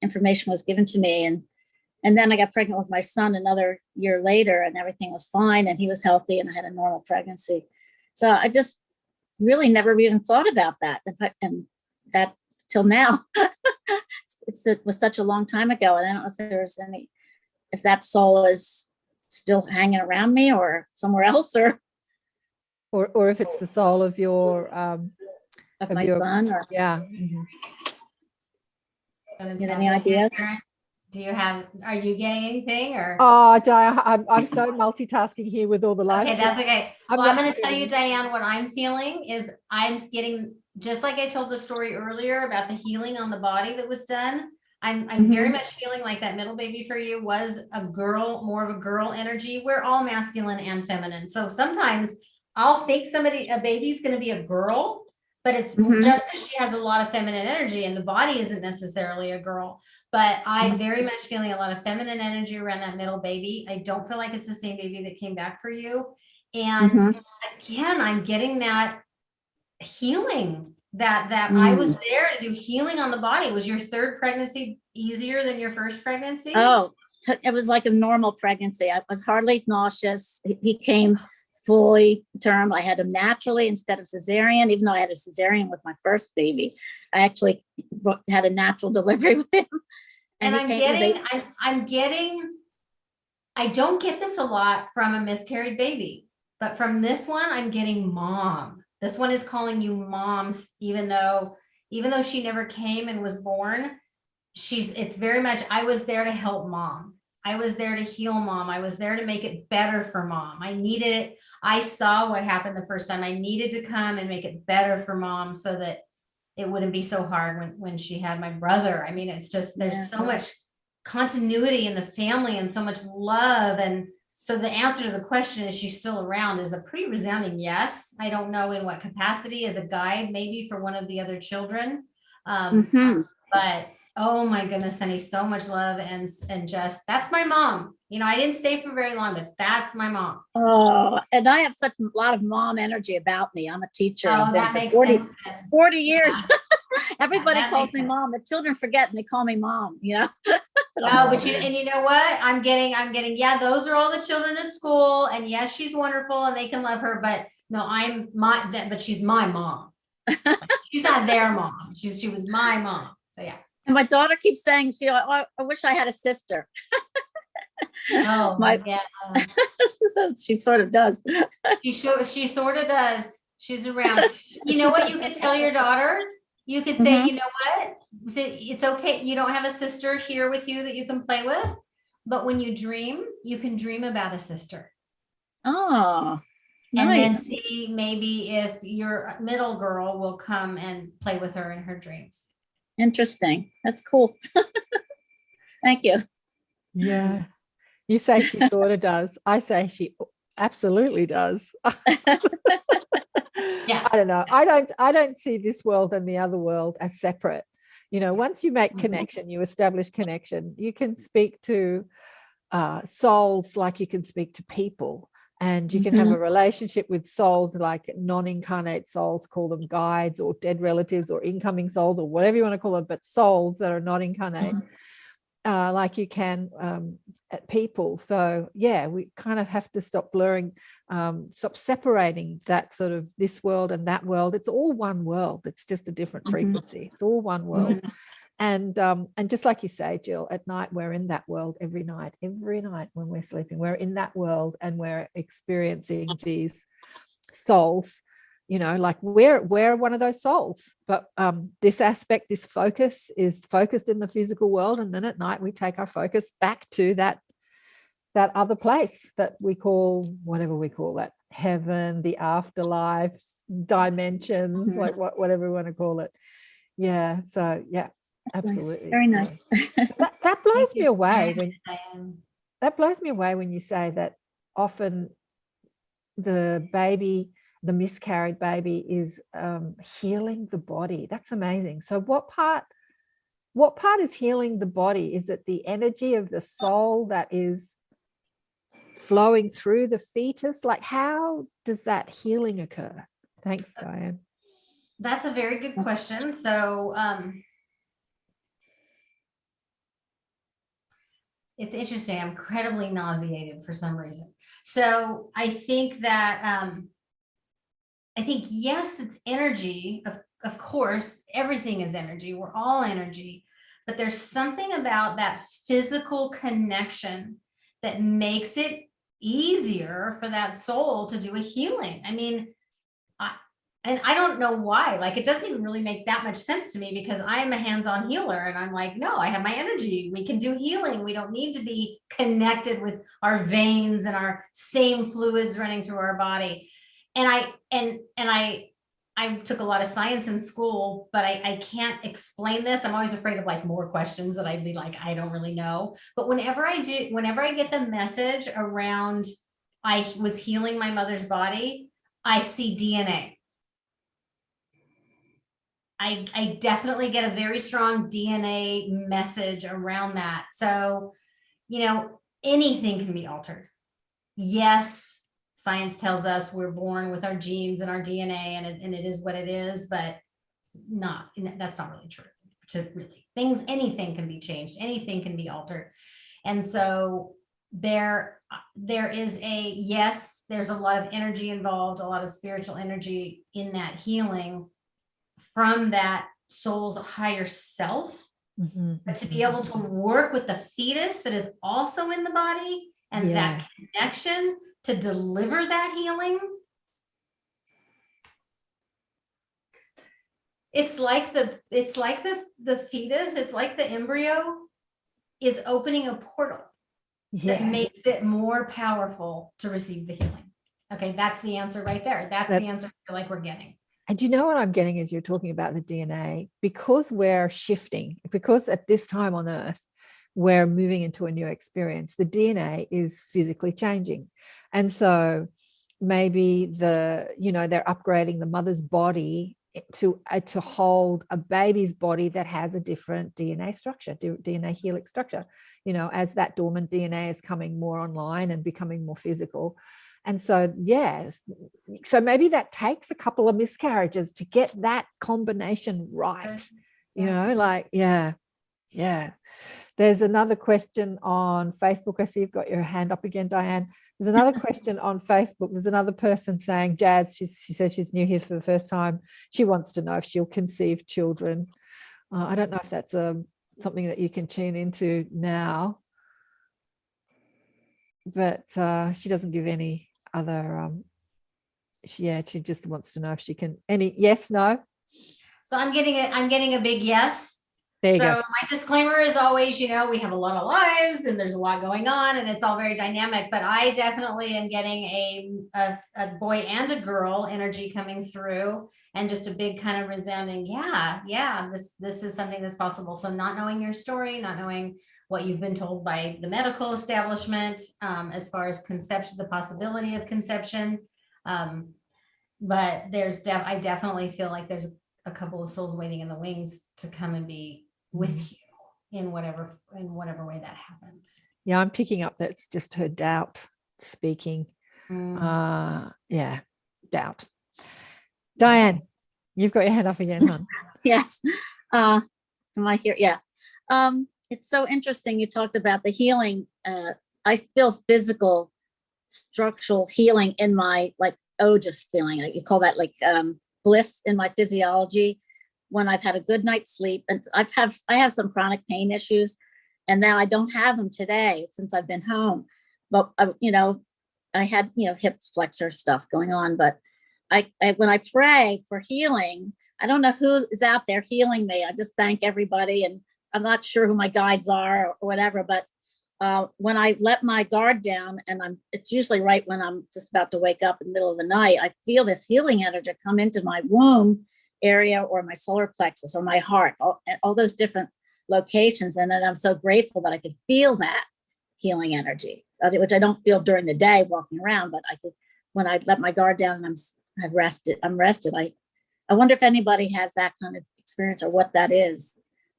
Information was given to me. And then I got pregnant with my son another year later, and everything was fine, and he was healthy, and I had a normal pregnancy. So I just really never even thought about that. And that till now, it was such a long time ago. And I don't know if that soul is still hanging around me or somewhere else, or if it's the soul of your of my son, or yeah. Mm-hmm. you have any ideas? Are you getting anything, or? Oh, Diane, I'm so multitasking here with all the live. Okay, that's okay. I'm Well, I'm not going to tell you, feeling- Diane, what I'm feeling is I'm getting, just like I told the story earlier about the healing on the body that was done. I'm very much feeling like that middle baby for you was a girl, more of a girl energy. We're all masculine and feminine. So sometimes I'll think a baby's going to be a girl, but it's just because she has a lot of feminine energy and the body isn't necessarily a girl. But I'm very much feeling a lot of feminine energy around that middle baby. I don't feel like it's the same baby that came back for you. And again, I'm getting that healing that I was there to do healing on the body. Was your third pregnancy easier than your first pregnancy? Oh, it was like a normal pregnancy. I was hardly nauseous. He came fully term. I had him naturally instead of cesarean, even though I had a cesarean with my first baby. I actually had a natural delivery with him. And I'm getting, I don't get this a lot from a miscarried baby, but from this one, I'm getting mom. This one is calling you moms, even though she never came and was born, it's very much, I was there to help mom. I was there to heal mom. I was there to make it better for mom. I needed it. I saw what happened the first time. I needed to come and make it better for mom so that it wouldn't be so hard when she had my brother. I mean, it's just, there's so much continuity in the family and so much love. And so the answer to the question, is she still around, is a pretty resounding yes. I don't know in what capacity, as a guide, maybe for one of the other children. But oh my goodness, honey, so much love and just, that's my mom. You know, I didn't stay for very long, but that's my mom. Oh, and I have such a lot of mom energy about me. I'm a teacher. Oh, I've been that for makes 40, sense. 40 years. Yeah. Everybody that calls makes me sense. mom. The children forget and they call me mom, you know? Oh, but you know what? I'm getting, yeah, those are all the children at school. And yes, she's wonderful and they can love her, but no, but she's my mom. She's not their mom. She was my mom. So yeah. And my daughter keeps saying, I wish I had a sister. Oh, yeah. She sort of does. She sort of does. She's around. You know what you could tell your daughter? You could say, you know what? It's okay. You don't have a sister here with you that you can play with, but when you dream, you can dream about a sister. Oh, nice. And then see maybe if your middle girl will come and play with her in her dreams. Interesting. That's cool. Thank you. Yeah. You say she sort of does. I say she absolutely does. Yeah. I don't know. I don't see this world and the other world as separate. You know, once you make connection, you establish connection, you can speak to souls like you can speak to people. And you can have a relationship with souls like non-incarnate souls, call them guides or dead relatives or incoming souls or whatever you want to call them, but souls that are not incarnate, like you can people. So yeah, we kind of have to stop blurring, stop separating that sort of this world and that world. It's all one world. It's just a different frequency. It's all one world. And just like you say, Jill, at night, we're in that world every night when we're sleeping, we're in that world and we're experiencing these souls, you know, like we're one of those souls, but this aspect, this focus is focused in the physical world. And then at night we take our focus back to that other place that we call, whatever we call that, heaven, the afterlife, dimensions, like whatever we want to call it. Yeah. So yeah. Absolutely. Nice. Very nice. That blows me away when you say that often the miscarried baby is healing the body. That's amazing. So what part is healing the body? Is it the energy of the soul that is flowing through the fetus? Like, how does that healing occur? Thanks, Diane. That's a very good question. So it's interesting. I'm incredibly nauseated for some reason. So I think that, yes, it's energy. Of course, everything is energy. We're all energy, but there's something about that physical connection that makes it easier for that soul to do a healing. I mean, and I don't know why, like, it doesn't even really make that much sense to me, because I'm a hands-on healer and I'm like, no, I have my energy. We can do healing. We don't need to be connected with our veins and our same fluids running through our body. And I took a lot of science in school, but I can't explain this. I'm always afraid of like more questions that I'd be like, I don't really know. But whenever I get the message around I was healing my mother's body, I see DNA. I definitely get a very strong DNA message around that. So, anything can be altered. Yes, science tells us we're born with our genes and our DNA, and it is what it is, but that's not really true. Anything can be changed, anything can be altered. And so there is there's a lot of energy involved, a lot of spiritual energy in that healing from that soul's higher self. But to be able to work with the fetus that is also in the body and that connection to deliver that healing, it's like the fetus, it's like the embryo is opening a portal that makes it more powerful to receive the healing. Okay, that's the answer right there. That's the answer I feel like we're getting. And you know what I'm getting as you're talking about the DNA, because we're shifting, because at this time on Earth, we're moving into a new experience, the DNA is physically changing. And so maybe they're upgrading the mother's body to hold a baby's body that has a different DNA structure, DNA helix structure, as that dormant DNA is coming more online and becoming more physical. And so, so maybe that takes a couple of miscarriages to get that combination right, There's another question on Facebook. I see you've got your hand up again, Diane. There's another question on Facebook. There's another person saying, Jazz, she says she's new here for the first time. She wants to know if she'll conceive children. I don't know if that's something that you can tune into now, but she doesn't give any other she just wants to know if she can. Any yes, no? So I'm getting a big yes. There you go. My disclaimer is always, we have a lot of lives and there's a lot going on and it's all very dynamic, but I definitely am getting a boy and a girl energy coming through, and just a big kind of resounding, this is something that's possible. So not knowing your story, not knowing what you've been told by the medical establishment, as far as conception, the possibility of conception. But I definitely feel like there's a couple of souls waiting in the wings to come and be with you in whatever way that happens. Yeah, I'm picking up that's just her doubt speaking. Doubt. Diane, you've got your hand up again, hon. Yes. Am I here? Yeah. It's so interesting. You talked about the healing. I feel physical, structural healing in my just feeling. You call that bliss in my physiology when I've had a good night's sleep. And I have some chronic pain issues, and now I don't have them today since I've been home. But I had hip flexor stuff going on. But I when I pray for healing, I don't know who is out there healing me. I just thank everybody, and I'm not sure who my guides are or whatever. But when I let my guard down, and it's usually right when I'm just about to wake up in the middle of the night, I feel this healing energy come into my womb area or my solar plexus or my heart, all those different locations. And then I'm so grateful that I could feel that healing energy, which I don't feel during the day walking around, but I could, when I let my guard down and I'm rested. I wonder if anybody has that kind of experience, or what that is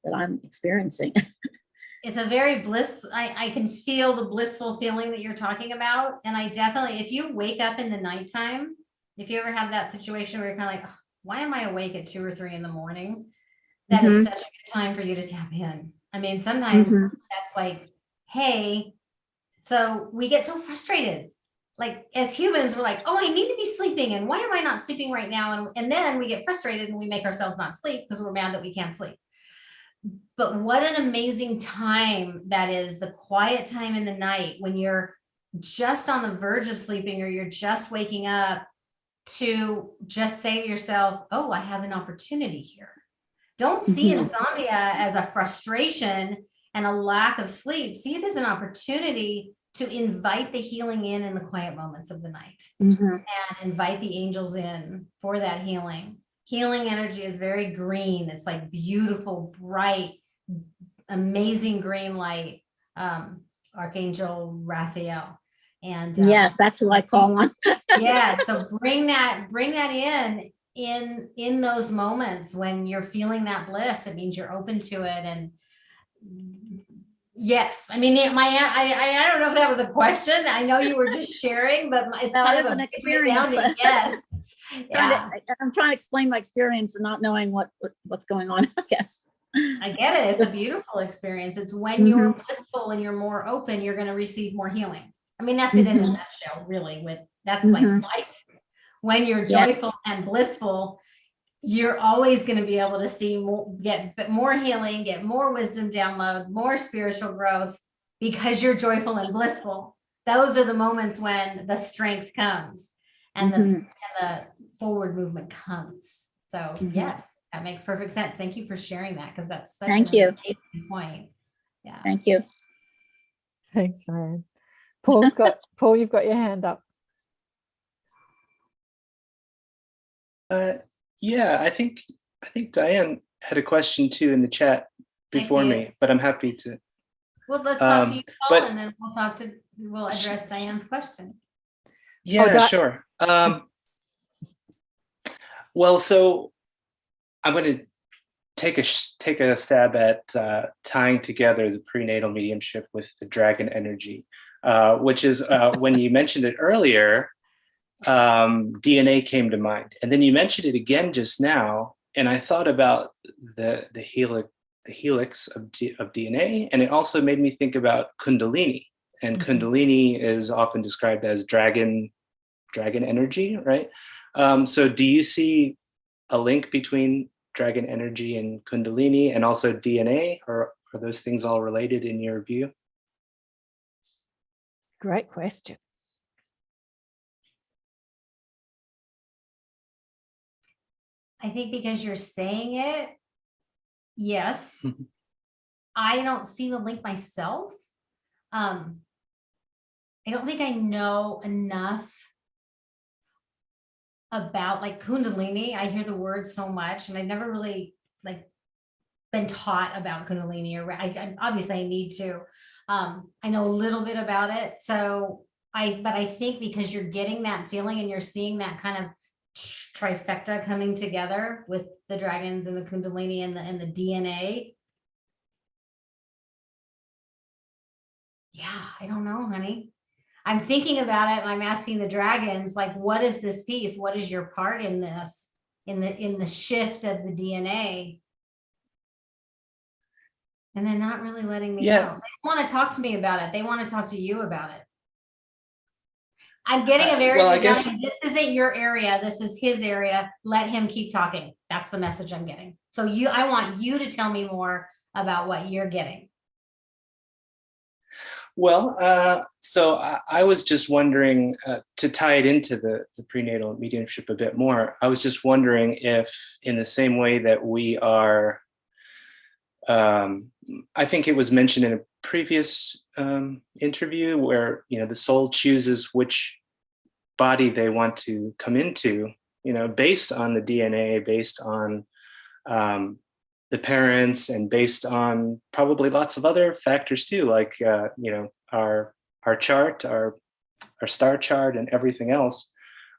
that I'm experiencing. It's a very I can feel the blissful feeling that you're talking about. And I definitely, if you wake up in the nighttime, if you ever have that situation where you're kind of like, oh, why am I awake at 2 or 3 in the morning? That is such a good time for you to tap in. I mean, sometimes that's like, hey, so we get so frustrated. Like as humans, we're like, oh, I need to be sleeping. And why am I not sleeping right now? And then we get frustrated and we make ourselves not sleep because we're mad that we can't sleep. But what an amazing time that is, the quiet time in the night when you're just on the verge of sleeping or you're just waking up, to just say to yourself, oh, I have an opportunity here. Don't see insomnia as a frustration and a lack of sleep. See it as an opportunity to invite the healing in the quiet moments of the night, and invite the angels in for that healing. Healing energy is very green. It's like beautiful, bright, amazing green light. Archangel Raphael. And yes, that's who I call on. yeah, so bring that in those moments when you're feeling that bliss. It means you're open to it. And yes, I mean, I don't know if that was a question. I know you were just sharing, but it's kind of an experience. Yes. I'm trying to explain my experience and not knowing what's going on, I guess. I get it. It's a beautiful experience. It's when you're blissful and you're more open, you're going to receive more healing. I mean, that's it in a nutshell, really. That's like life. When you're joyful and blissful, you're always going to be able to see get more healing, get more wisdom download, more spiritual growth, because you're joyful and blissful. Those are the moments when the strength comes and the forward movement comes. So yes, that makes perfect sense. Thank you for sharing that, because that's such an amazing point. Yeah. Thank you. Thanks, Ryan. Paul, you've got your hand up. Yeah, I think Diane had a question too in the chat before me, but I'm happy to. Well, let's talk to you, Paul, and then we'll address Diane's question. Yeah, sure. Well, so I'm going to take a stab at tying together the prenatal mediumship with the dragon energy, which is when you mentioned it earlier, DNA came to mind, and then you mentioned it again just now, and I thought about the helix of DNA, and it also made me think about Kundalini, and Kundalini is often described as dragon energy, right? So do you see a link between dragon energy and Kundalini, and also DNA, or are those things all related in your view? Great question. I think because you're saying it, yes. I don't see the link myself. I don't think I know enough about like Kundalini. I hear the word so much, and I've never really like been taught about Kundalini, or I obviously I need to. I know a little bit about it. So but I think because you're getting that feeling and you're seeing that kind of trifecta coming together with the dragons and the Kundalini and the DNA. Yeah, I don't know, honey. I'm thinking about it, and I'm asking the dragons, like, what is this piece? What is your part in this, in the shift of the DNA? And they're not really letting me know. They want to talk to me about it. They want to talk to you about it. I'm getting a very, this isn't your area. This is his area. Let him keep talking. That's the message I'm getting. So I want you to tell me more about what you're getting. Well, so I was just wondering, to tie it into the prenatal mediumship a bit more, I was just wondering if in the same way that we are, I think it was mentioned in a previous interview where, the soul chooses which body they want to come into, based on the DNA, based on the parents, and based on probably lots of other factors too, like our chart, our star chart, and everything else.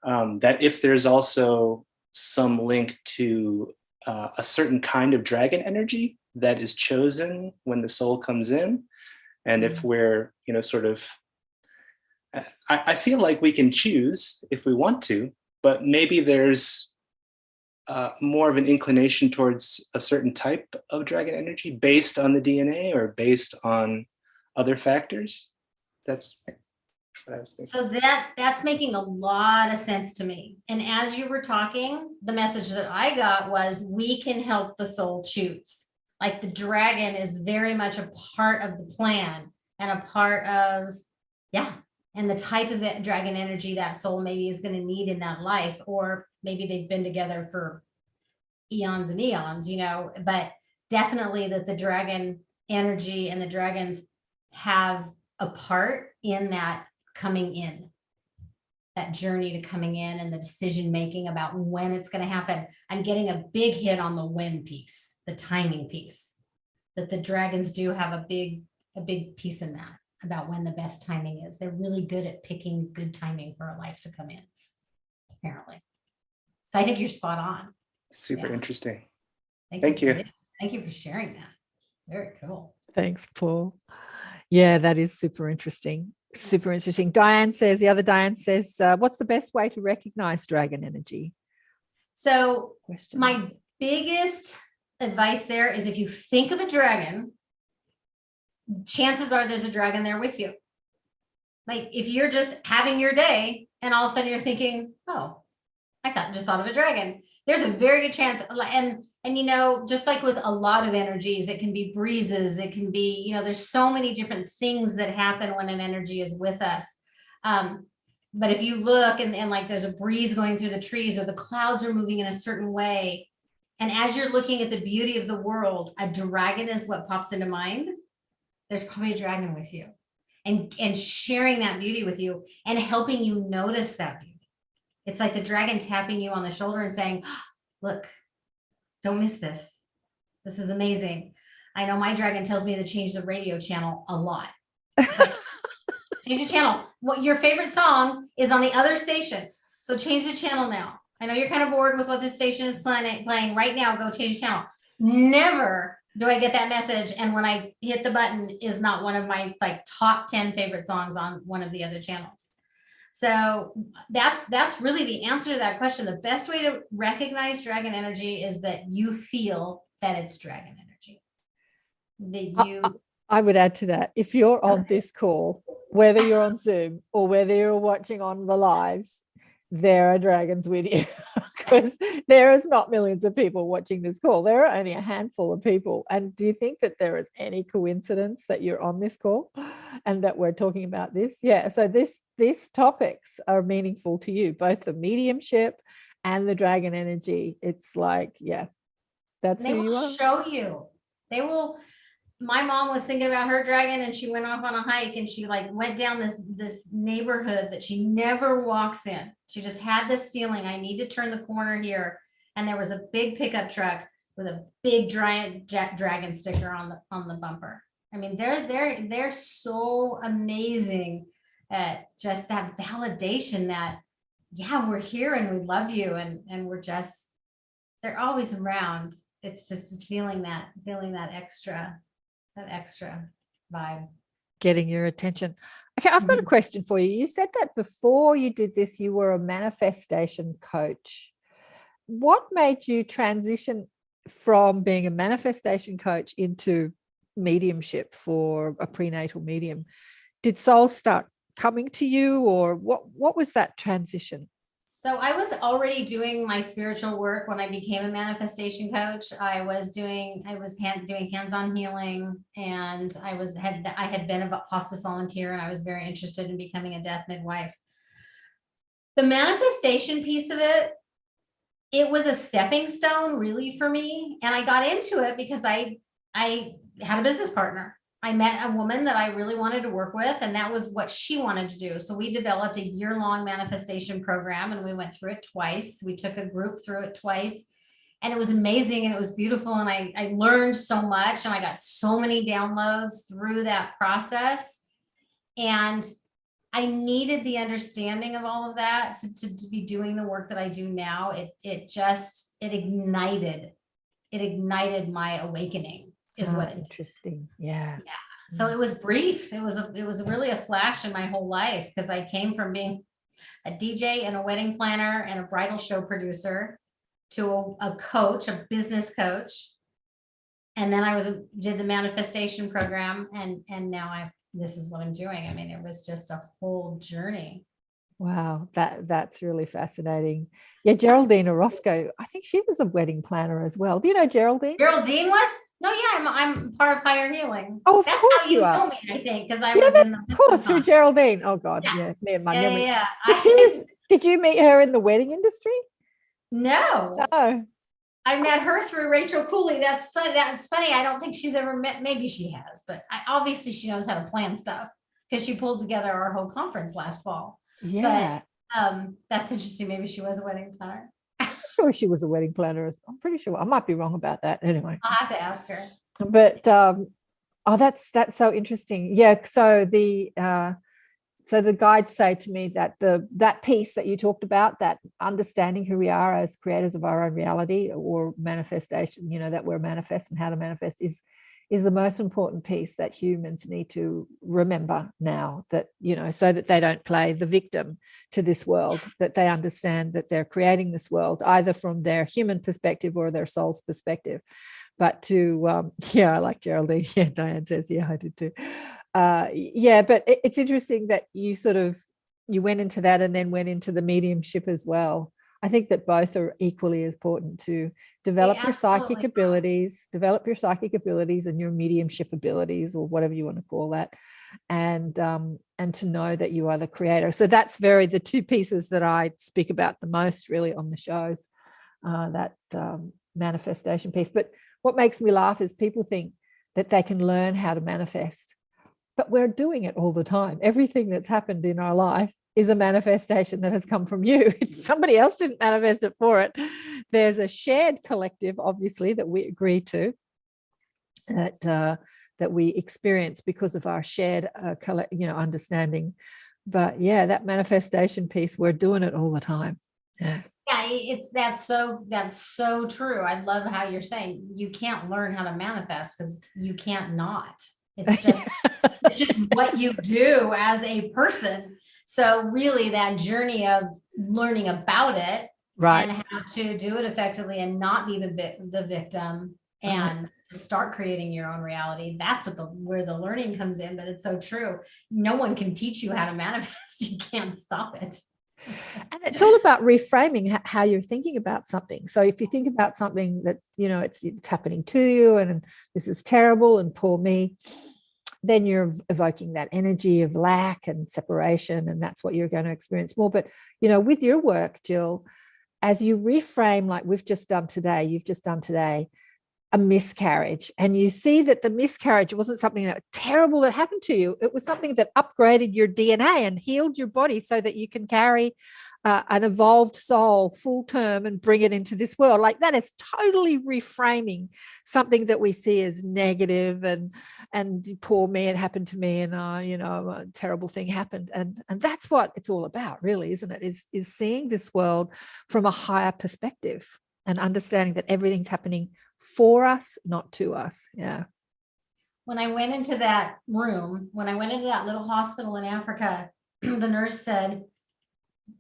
That if there's also some link to a certain kind of dragon energy that is chosen when the soul comes in, and if we're sort of, I feel like we can choose if we want to, but maybe there's more of an inclination towards a certain type of dragon energy based on the DNA or based on other factors. That's what I was thinking. So that's making a lot of sense to me. And as you were talking, the message that I got was we can help the soul choose. Like the dragon is very much a part of the plan and a part of, and the type of dragon energy that soul maybe is going to need in that life, or maybe they've been together for eons and eons, you know, but definitely that the dragon energy and the dragons have a part in that coming in, that journey to coming in, and the decision making about when it's going to happen. I'm getting a big hit on the when piece, the timing piece, that the dragons do have a big piece in that, about when the best timing is. They're really good at picking good timing for a life to come in, apparently. So I think you're spot on. Super Yes. interesting. Thank you. Thank you for sharing that. Very cool. Thanks, Paul. Yeah, that is super interesting. Super interesting. Diane says, what's the best way to recognize dragon energy? So Question. my biggest advice there is, if you think of a dragon, chances are there's a dragon there with you. Like if you're just having your day and all of a sudden you're thinking, oh, I just thought of a dragon. There's a very good chance. And you know, just like with a lot of energies, it can be breezes. It can be, you know, there's so many different things that happen when an energy is with us. But if you look and like there's a breeze going through the trees, or the clouds are moving in a certain way, and as you're looking at the beauty of the world, a dragon is what pops into mind. There's probably a dragon with you, and sharing that beauty with you and helping you notice that beauty. It's like the dragon tapping you on the shoulder and saying, look, don't miss this. This is amazing. I know my dragon tells me to change the radio channel a lot. Like, change the channel. What your favorite song is on the other station. So change the channel now. I know you're kind of bored with what this station is playing right now. Go change the channel. Never do I get that message, and when I hit the button is not one of my like top 10 favorite songs on one of the other channels. So that's really the answer to that question. The best way to recognize dragon energy is that you feel that it's dragon energy. That you I would add to that, if you're on this call, whether you're on Zoom or whether you're watching on the lives, there are dragons with you, because there is not millions of people watching this call. There are only a handful of people. And do you think that there is any coincidence that you're on this call and that we're talking about this? Yeah. So these topics are meaningful to you, both the mediumship and the dragon energy. It's like, yeah, that's they who you will are. show you. They will. My mom was thinking about her dragon, and she went off on a hike, and she like went down this neighborhood that she never walks in. She just had this feeling, I need to turn the corner here. And there was a big pickup truck with a big giant dragon sticker on the bumper. I mean, they're so amazing at just that validation that, yeah, we're here and we love you, and we're just, they're always around. It's just feeling that extra vibe. Getting your attention. Okay, I've got a question for you. You said that before you did this, you were a manifestation coach. What made you transition from being a manifestation coach into mediumship for a prenatal medium? Did soul start coming to you, or what was that transition? So I was already doing my spiritual work when I became a manifestation coach. I was doing hands-on healing, and I had been a hospice volunteer, and I was very interested in becoming a death midwife. The manifestation piece of it was a stepping stone really for me. And I got into it because I had a business partner. I met a woman that I really wanted to work with, and that was what she wanted to do. So we developed a year-long manifestation program, and we went through it twice. We took a group through it twice, and it was amazing, and it was beautiful. And I learned so much, and I got so many downloads through that process. And I needed the understanding of all of that to be doing the work that I do now. It ignited my awakening. Is what interesting. Yeah. So it was brief. It was really a flash in my whole life, because I came from being a DJ and a wedding planner and a bridal show producer to a coach, a business coach. And then I did the manifestation program, and now this is what I'm doing. I mean, it was just a whole journey. Wow, that's really fascinating. Yeah, Geraldine Orozco, I think she was a wedding planner as well. Do you know Geraldine? Geraldine was? No, yeah, I'm part of higher healing. Oh, of That's course how you you are. know me, I think, because I Yeah, was in the of course, through Victim Geraldine. Oh God, Yeah. yeah, me and my Talk. memory. Yeah. But did you meet her in the wedding industry? No, No. I met her through Rachel Cooley. That's funny. That's funny. I don't think she's ever met. Maybe she has, but obviously she knows how to plan stuff because she pulled together our whole conference last fall. Yeah. But that's interesting. Maybe she was a wedding planner. Sure, she was a wedding planner. I'm pretty sure. I might be wrong about that. Anyway, I'll have to ask her. but oh, that's so interesting. Yeah. So the guides say to me that that piece that you talked about, that understanding who we are as creators of our own reality or manifestation, that we're manifest and how to manifest is the most important piece that humans need to remember now, that, so that they don't play the victim to this world, that they understand that they're creating this world either from their human perspective or their soul's perspective. But to, yeah, I like Geraldine. Yeah, Diane says, yeah, I did too. Yeah, but it's interesting that you went into that and then went into the mediumship as well. I think that both are equally as important to develop your psychic abilities, and your mediumship abilities, or whatever you want to call that, and to know that you are the creator. So that's the two pieces that I speak about the most really on the shows, that manifestation piece. But what makes me laugh is people think that they can learn how to manifest, but we're doing it all the time. Everything that's happened in our life is a manifestation that has come from you. Somebody else didn't manifest it for it. There's a shared collective, obviously, that we agree to, that we experience because of our shared understanding. But yeah, that manifestation piece, we're doing it all the time. Yeah. Yeah, that's so true. I love how you're saying you can't learn how to manifest because you can't not. It's just what you do as a person. So really that journey of learning about it, right, and how to do it effectively and not be the victim, and right, to start creating your own reality. That's where the learning comes in. But it's so true. No one can teach you how to manifest. You can't stop it. And it's all about reframing how you're thinking about something. So if you think about something that, it's happening to you and this is terrible and poor me, then you're evoking that energy of lack and separation, and that's what you're going to experience more. But, with your work, Jill, as you reframe, like you've just done today, a miscarriage, and you see that the miscarriage wasn't something that terrible that happened to you. It was something that upgraded your DNA and healed your body so that you can carry an evolved soul full term and bring it into this world. Like, that is totally reframing something that we see as negative and poor me, it happened to me, and a terrible thing happened. And that's what it's all about, really, isn't it? Is seeing this world from a higher perspective and understanding that everything's happening for us, not to us. Yeah. When I went into that room, when I went into that little hospital in Africa, the nurse said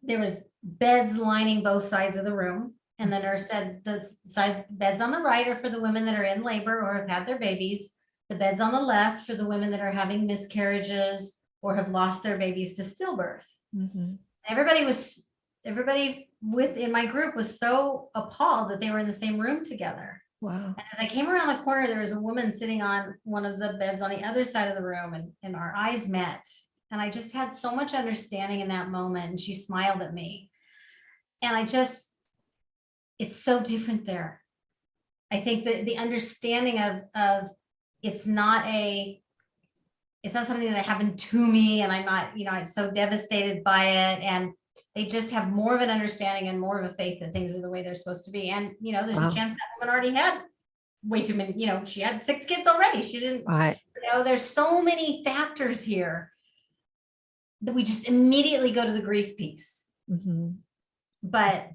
there was beds lining both sides of the room. And the nurse said the beds on the right are for the women that are in labor or have had their babies. The beds on the left for the women that are having miscarriages or have lost their babies to stillbirth. Mm-hmm. Everybody within my group was so appalled that they were in the same room together. Wow. And as I came around the corner, there was a woman sitting on one of the beds on the other side of the room, and our eyes met. And I just had so much understanding in that moment. And she smiled at me. And it's so different there. I think that the understanding of it's not something that happened to me, and I'm not, I'm so devastated by it. And they just have more of an understanding and more of a faith that things are the way they're supposed to be. And, there's a chance that woman already had way too many, she had 6 kids already. She didn't, right. There's so many factors here that we just immediately go to the grief piece. Mm-hmm. But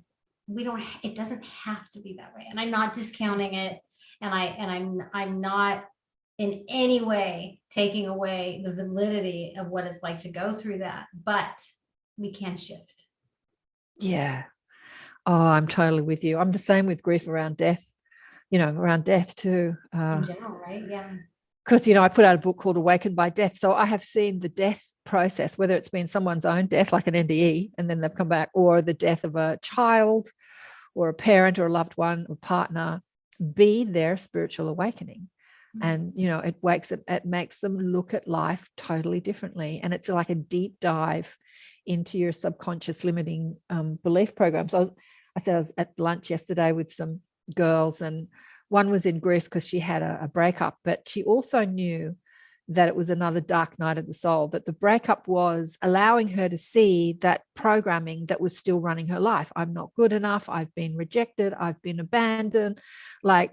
it doesn't have to be that way. And I'm not discounting it. And I'm not in any way taking away the validity of what it's like to go through that, but we can shift. Yeah. Oh, I'm totally with you. I'm the same with grief around death, around death too. In general, right? Yeah. Because, I put out a book called Awakened by Death. So I have seen the death process, whether it's been someone's own death, like an NDE, and then they've come back, or the death of a child or a parent or a loved one or partner, be their spiritual awakening. And, you know, it makes them look at life totally differently. And it's like a deep dive into your subconscious limiting belief programs. I said I was at lunch yesterday with some girls, and one was in grief because she had a breakup, but she also knew that it was another dark night of the soul, that the breakup was allowing her to see that programming that was still running her life. I'm not good enough. I've been rejected. I've been abandoned. Like,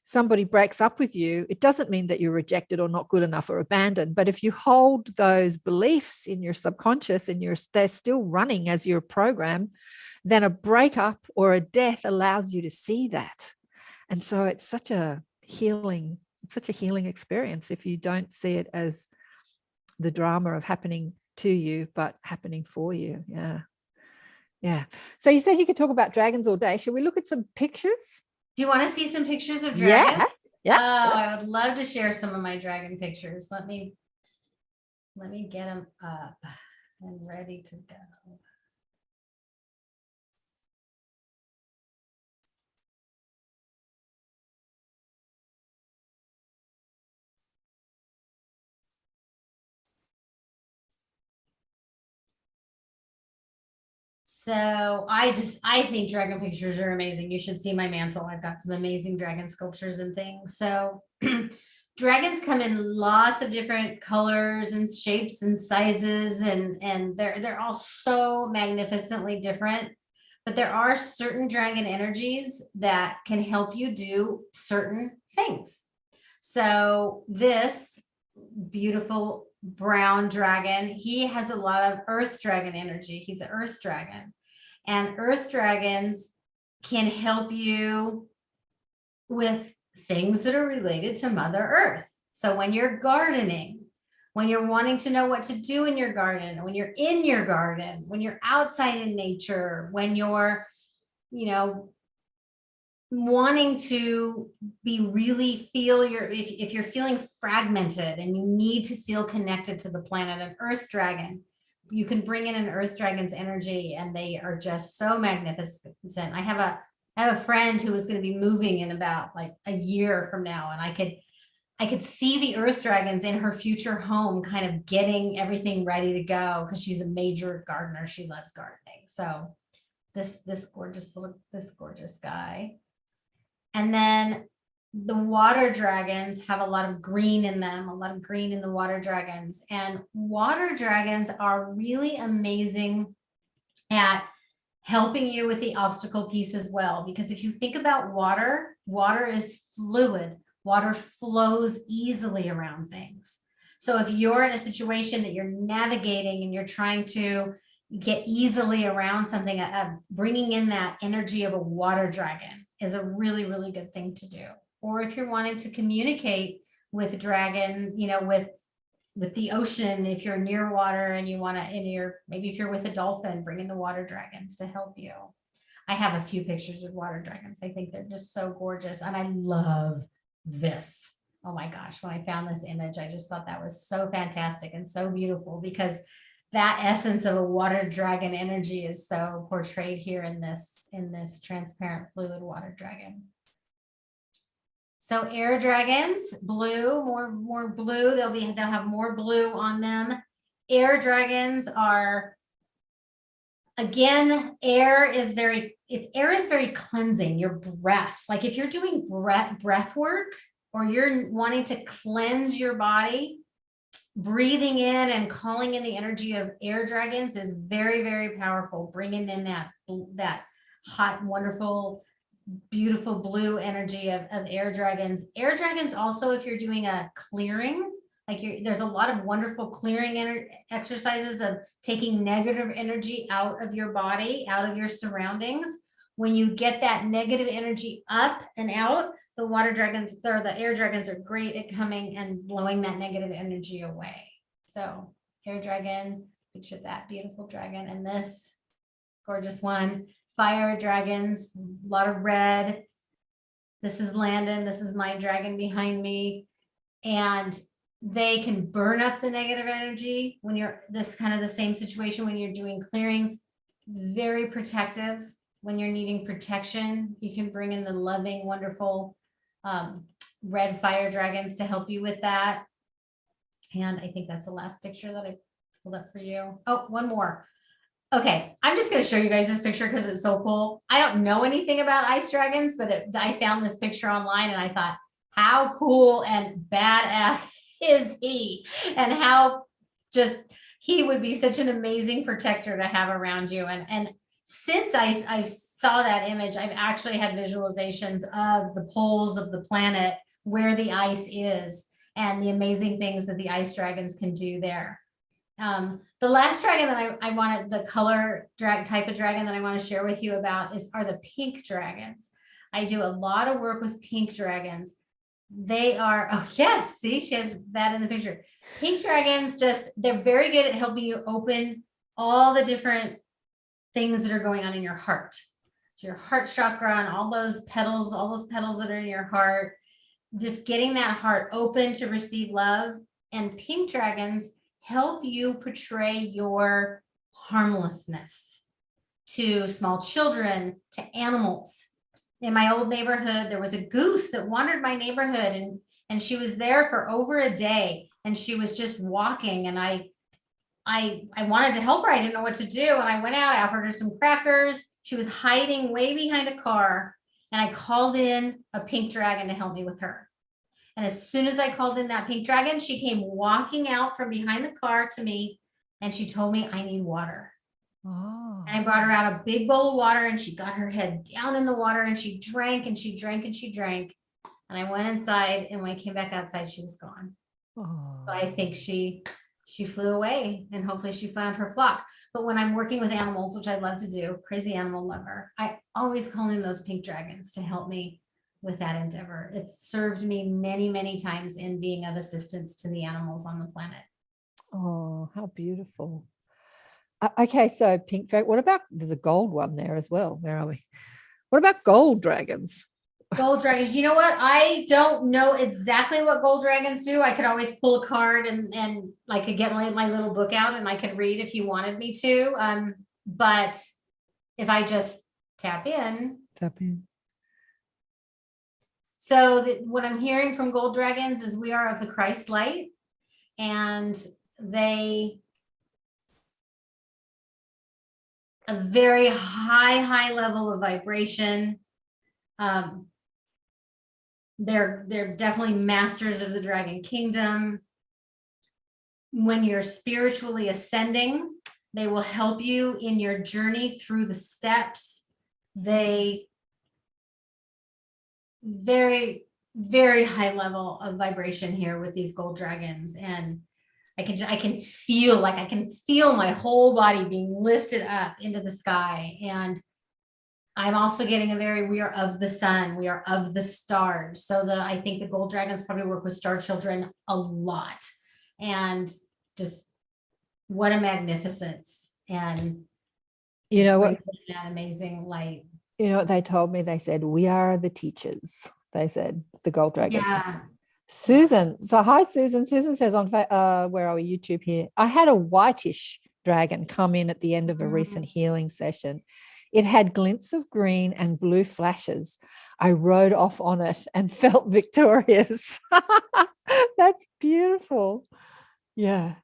somebody breaks up with you, it doesn't mean that you're rejected or not good enough or abandoned. But if you hold those beliefs in your subconscious and they're still running as your program, then a breakup or a death allows you to see that. And so it's such a healing experience if you don't see it as the drama of happening to you, but happening for you. Yeah. So you said you could talk about dragons all day. Should we look at some pictures? Do you want to see some pictures of dragons? Yeah. Oh, I would love to share some of my dragon pictures. Let me get them up and ready to go. So I think dragon pictures are amazing. You should see my mantle. I've got some amazing dragon sculptures and things. So dragons come in lots of different colors and shapes and sizes, and they're all so magnificently different. But there are certain dragon energies that can help you do certain things. So this beautiful brown dragon, he has a lot of earth dragon energy. He's an earth dragon, and earth dragons can help you with things that are related to Mother Earth. So when you're gardening, when you're wanting to know what to do in your garden, when you're in your garden, when you're outside in nature, when you're, you know, wanting to be really if you're feeling fragmented and you need to feel connected to the planet, an earth dragon, you can bring in an earth dragon's energy, and they are just so magnificent. I have a friend who is going to be moving in about like a year from now, and I could see the earth dragons in her future home kind of getting everything ready to go, because she's a major gardener. She loves gardening. So this gorgeous guy. And then the water dragons have a lot of green in them, a lot of green in the water dragons. And water dragons are really amazing at helping you with the obstacle piece as well. Because if you think about water, water is fluid. Water flows easily around things. So if you're in a situation that you're navigating and you're trying to get easily around something, bringing in that energy of a water dragon is a really, really good thing to do. Or if you're wanting to communicate with dragons, you know, with the ocean, if you're near water and you want to, maybe if you're with a dolphin, bring in the water dragons to help you. I have a few pictures of water dragons. I think they're just so gorgeous. And I love this. Oh my gosh, when I found this image, I just thought that was so fantastic and so beautiful, because that essence of a water dragon energy is so portrayed here in this transparent fluid water dragon. So air dragons, blue, more blue. They'll have more blue on them. Air dragons are, again, air is very cleansing. Your breath, like if you're doing breath work, or you're wanting to cleanse your body, breathing in and calling in the energy of air dragons is very, very powerful. Bringing in that hot, wonderful, beautiful blue energy of air dragons. Air dragons also, if you're doing a clearing, there's a lot of wonderful clearing exercises of taking negative energy out of your body, out of your surroundings. When you get that negative energy up and out, the water dragons, or the air dragons, are great at coming and blowing that negative energy away. So air dragon, picture that beautiful dragon, and this gorgeous one. Fire dragons, a lot of red. This is Landon. This is my dragon behind me. And they can burn up the negative energy when you're this kind of the same situation when you're doing clearings. Very protective, when you're needing protection, you can bring in the loving, wonderful red fire dragons to help you with that. And I think that's the last picture that I pulled up for you. Oh, one more. Okay, I'm just going to show you guys this picture because it's so cool. I don't know anything about ice dragons, but I found this picture online and I thought, how cool and badass is he? And how just he would be such an amazing protector to have around you. And since I saw that image, I've actually had visualizations of the poles of the planet where the ice is and the amazing things that the ice dragons can do there. The last dragon that I wanted, the color type of dragon that I want to share with you about are the pink dragons. I do a lot of work with pink dragons. They are, oh yes, see, she has that in the picture. Pink dragons they're very good at helping you open all the different things that are going on in your heart. So your heart chakra and all those petals that are in your heart, just getting that heart open to receive love. And pink dragons help you portray your harmlessness to small children, to animals. In my old neighborhood, there was a goose that wandered my neighborhood and she was there for over a day and she was just walking and I wanted to help her. I didn't know what to do. And I went out, I offered her some crackers. She was hiding way behind a car and I called in a pink dragon to help me with her. And as soon as I called in that pink dragon, she came walking out from behind the car to me and she told me, I need water. Oh. And I brought her out a big bowl of water and she got her head down in the water and she drank and she drank and she drank. And I went inside and when I came back outside, she was gone. Oh. So I think she flew away and hopefully she found her flock. But when I'm working with animals, which I love to do, crazy animal lover, I always call in those pink dragons to help me with that endeavor. It's served me many, many times in being of assistance to the animals on the planet. Oh, how beautiful. Okay, so pink dragon. What about, there's a gold one there as well. Where are we? What about gold dragons? Gold dragons. You know what? I don't know exactly what gold dragons do. I could always pull a card and I could get my little book out and I could read if you wanted me to. But if I just tap in. So what I'm hearing from gold dragons is we are of the Christ light and they a very high level of vibration. They're definitely masters of the dragon kingdom. When you're spiritually ascending, they will help you in your journey through the steps. They very, very high level of vibration here with these gold dragons. And I can feel my whole body being lifted up into the sky. And I'm also getting we are of the sun, we are of the stars. So I think the gold dragons probably work with star children a lot. And just what a magnificence. And you know what, that amazing light. You know what they told me? They said, we are the teachers. They said, the gold dragons. Yeah. Susan. So hi, Susan. Susan says on, where are we? YouTube here. I had a whitish dragon come in at the end of a recent healing session. It had glints of green and blue flashes. I rode off on it and felt victorious. That's beautiful. Yeah.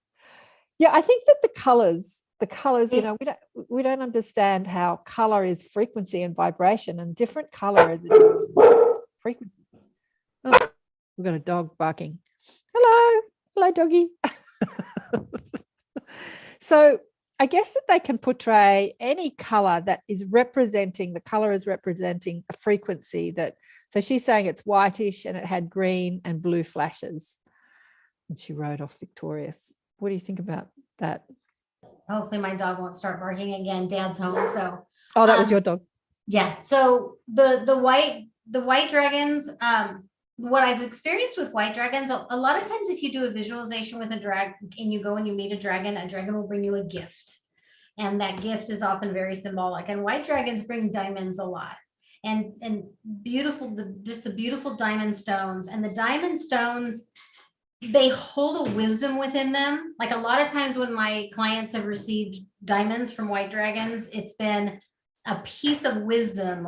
Yeah. I think that the colors, you know, we don't understand how color is frequency and vibration, and different color is frequency. Oh, we've got a dog barking. Hello doggy. So I guess that they can portray any color that is representing, the color is representing a frequency that, so she's saying it's whitish and it had green and blue flashes and she rode off victorious. What do you think about that? Hopefully my dog won't start barking again. Dad's home. So oh, that was your dog. Yeah. So the white dragons, what I've experienced with white dragons, a lot of times if you do a visualization with a dragon and you go and you meet a dragon will bring you a gift. And that gift is often very symbolic. And white dragons bring diamonds a lot. And beautiful, just the beautiful diamond stones. And the diamond stones, they hold a wisdom within them. Like a lot of times when my clients have received diamonds from white dragons, it's been a piece of wisdom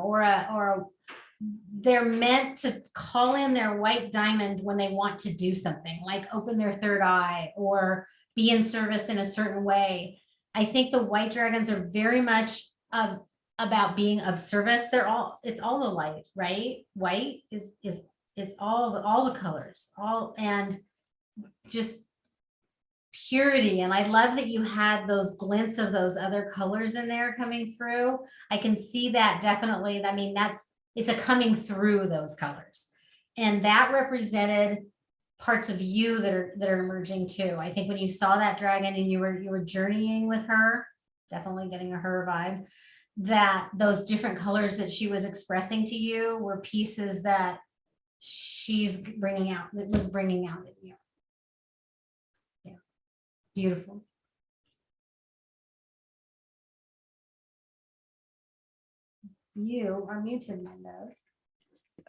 they're meant to call in their white diamond when they want to do something, like open their third eye or be in service in a certain way. I think the white dragons are very much about being of service. It's all the light, right? White is all the colors, and just purity. And I love that you had those glints of those other colors in there coming through. I can see that definitely. I mean, it's a coming through those colors, and that represented parts of you that are emerging too. I think when you saw that dragon and you were journeying with her, definitely getting a her vibe, that those different colors that she was expressing to you were pieces that was bringing out in you. Yeah, beautiful. You are muted, my love.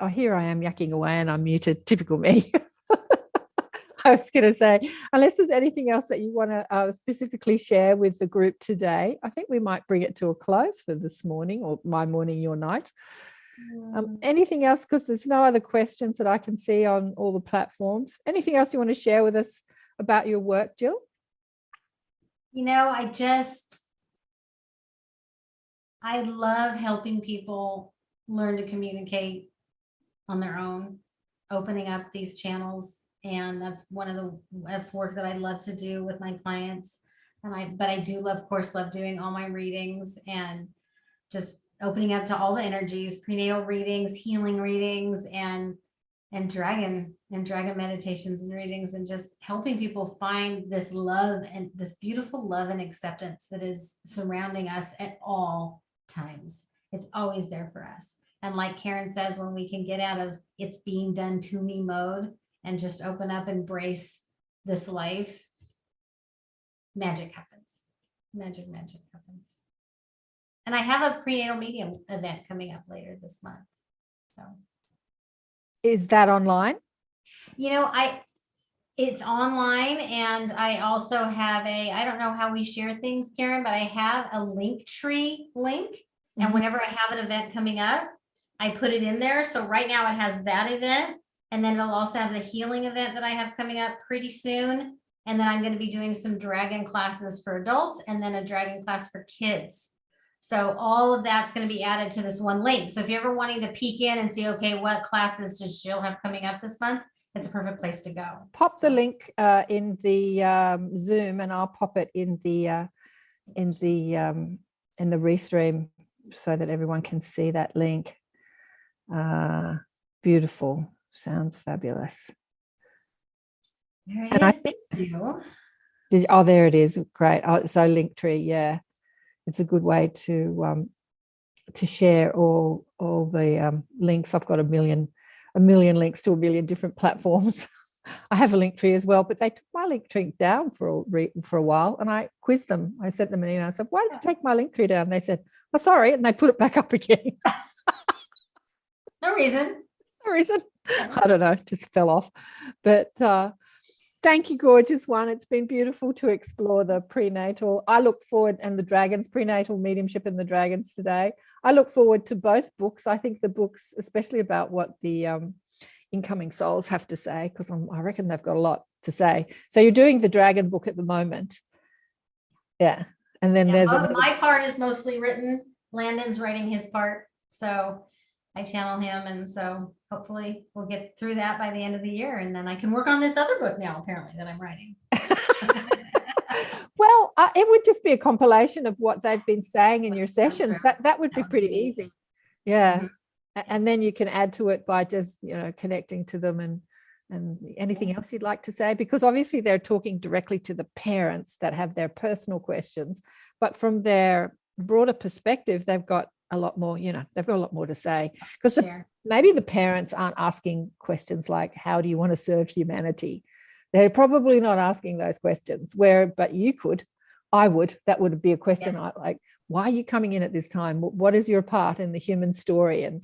Oh, here I am yakking away and I'm muted. Typical me. I was going to say, unless there's anything else that you want to specifically share with the group today, I think we might bring it to a close for this morning, or my morning, your night. Anything else? Because there's no other questions that I can see on all the platforms. Anything else you want to share with us about your work, Jill? You know, I love helping people learn to communicate on their own, opening up these channels. And that's work that I love to do with my clients. But I do love doing all my readings and just opening up to all the energies, prenatal readings, healing readings, and dragon meditations and readings, and just helping people find this love and this beautiful love and acceptance that is surrounding us at all times. It's always there for us. And like Karen says, when we can get out of it's being done to me mode and just open up, embrace this life, magic happens. Magic happens. And I have a prenatal medium event coming up later this month. So, is that online? You know, it's online, and I also have I don't know how we share things, Karen, but I have a Linktree link. And whenever I have an event coming up, I put it in there. So right now it has that event. And then it'll also have the healing event that I have coming up pretty soon. And then I'm going to be doing some dragon classes for adults and then a dragon class for kids. So all of that's going to be added to this one link. So if you're ever wanting to peek in and see, okay, what classes does Jill have coming up this month? It's a perfect place to go. Pop the link in the Zoom, and I'll pop it in the restream so that everyone can see that link. Beautiful. Sounds fabulous. There it and is. I think there it is. Great. So Linktree, yeah, it's a good way to share all the links. I've got a million links to a million different platforms. I have a Linktree as well, but they took my Linktree down for a while, and I quizzed them. I sent them an email. I said, "Why did you take my Linktree down?" And they said, "Oh, sorry," and they put it back up again. No reason. I don't know, just fell off. But thank you, gorgeous one. It's been beautiful to explore the prenatal. I look forward, and the dragons, prenatal mediumship and the dragons today. I look forward to both books. I think the books, especially about what the incoming souls have to say, because I reckon they've got a lot to say. So you're doing the dragon book at the moment. Yeah. And then there's my part is mostly written. Landon's writing his part. So I channel him, and so hopefully we'll get through that by the end of the year, and then I can work on this other book now, apparently, that I'm writing. Well, it would just be a compilation of what they've been saying in your sessions. That would be pretty easy. Yeah. Mm-hmm. And then you can add to it by just, connecting to them and anything else you'd like to say, because obviously they're talking directly to the parents that have their personal questions, but from their broader perspective, they've got a lot more, they've got a lot more to say, because maybe the parents aren't asking questions like, how do you want to serve humanity? They're probably not asking those questions, but you could. I would. That would be a question. Like, why are you coming in at this time? What is your part in the human story? And,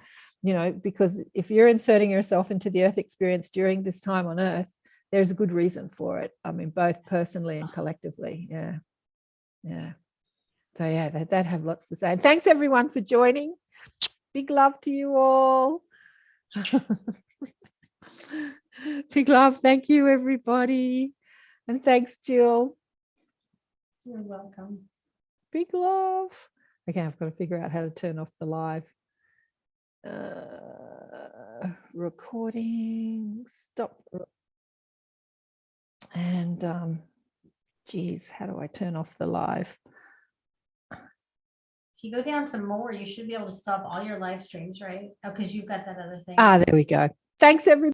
because if you're inserting yourself into the earth experience during this time on earth, there's a good reason for it. I mean, both personally and collectively. Yeah. So So yeah, they'd have lots to say. And thanks everyone for joining. Big love to you all. Big love. Thank you, everybody. And thanks, Jill. You're welcome. Big love. Okay, I've got to figure out how to turn off the live recording. Stop. And geez, how do I turn off the live? If you go down to more, you should be able to stop all your live streams, right? Oh, because you've got that other thing. There we go. Thanks, everybody.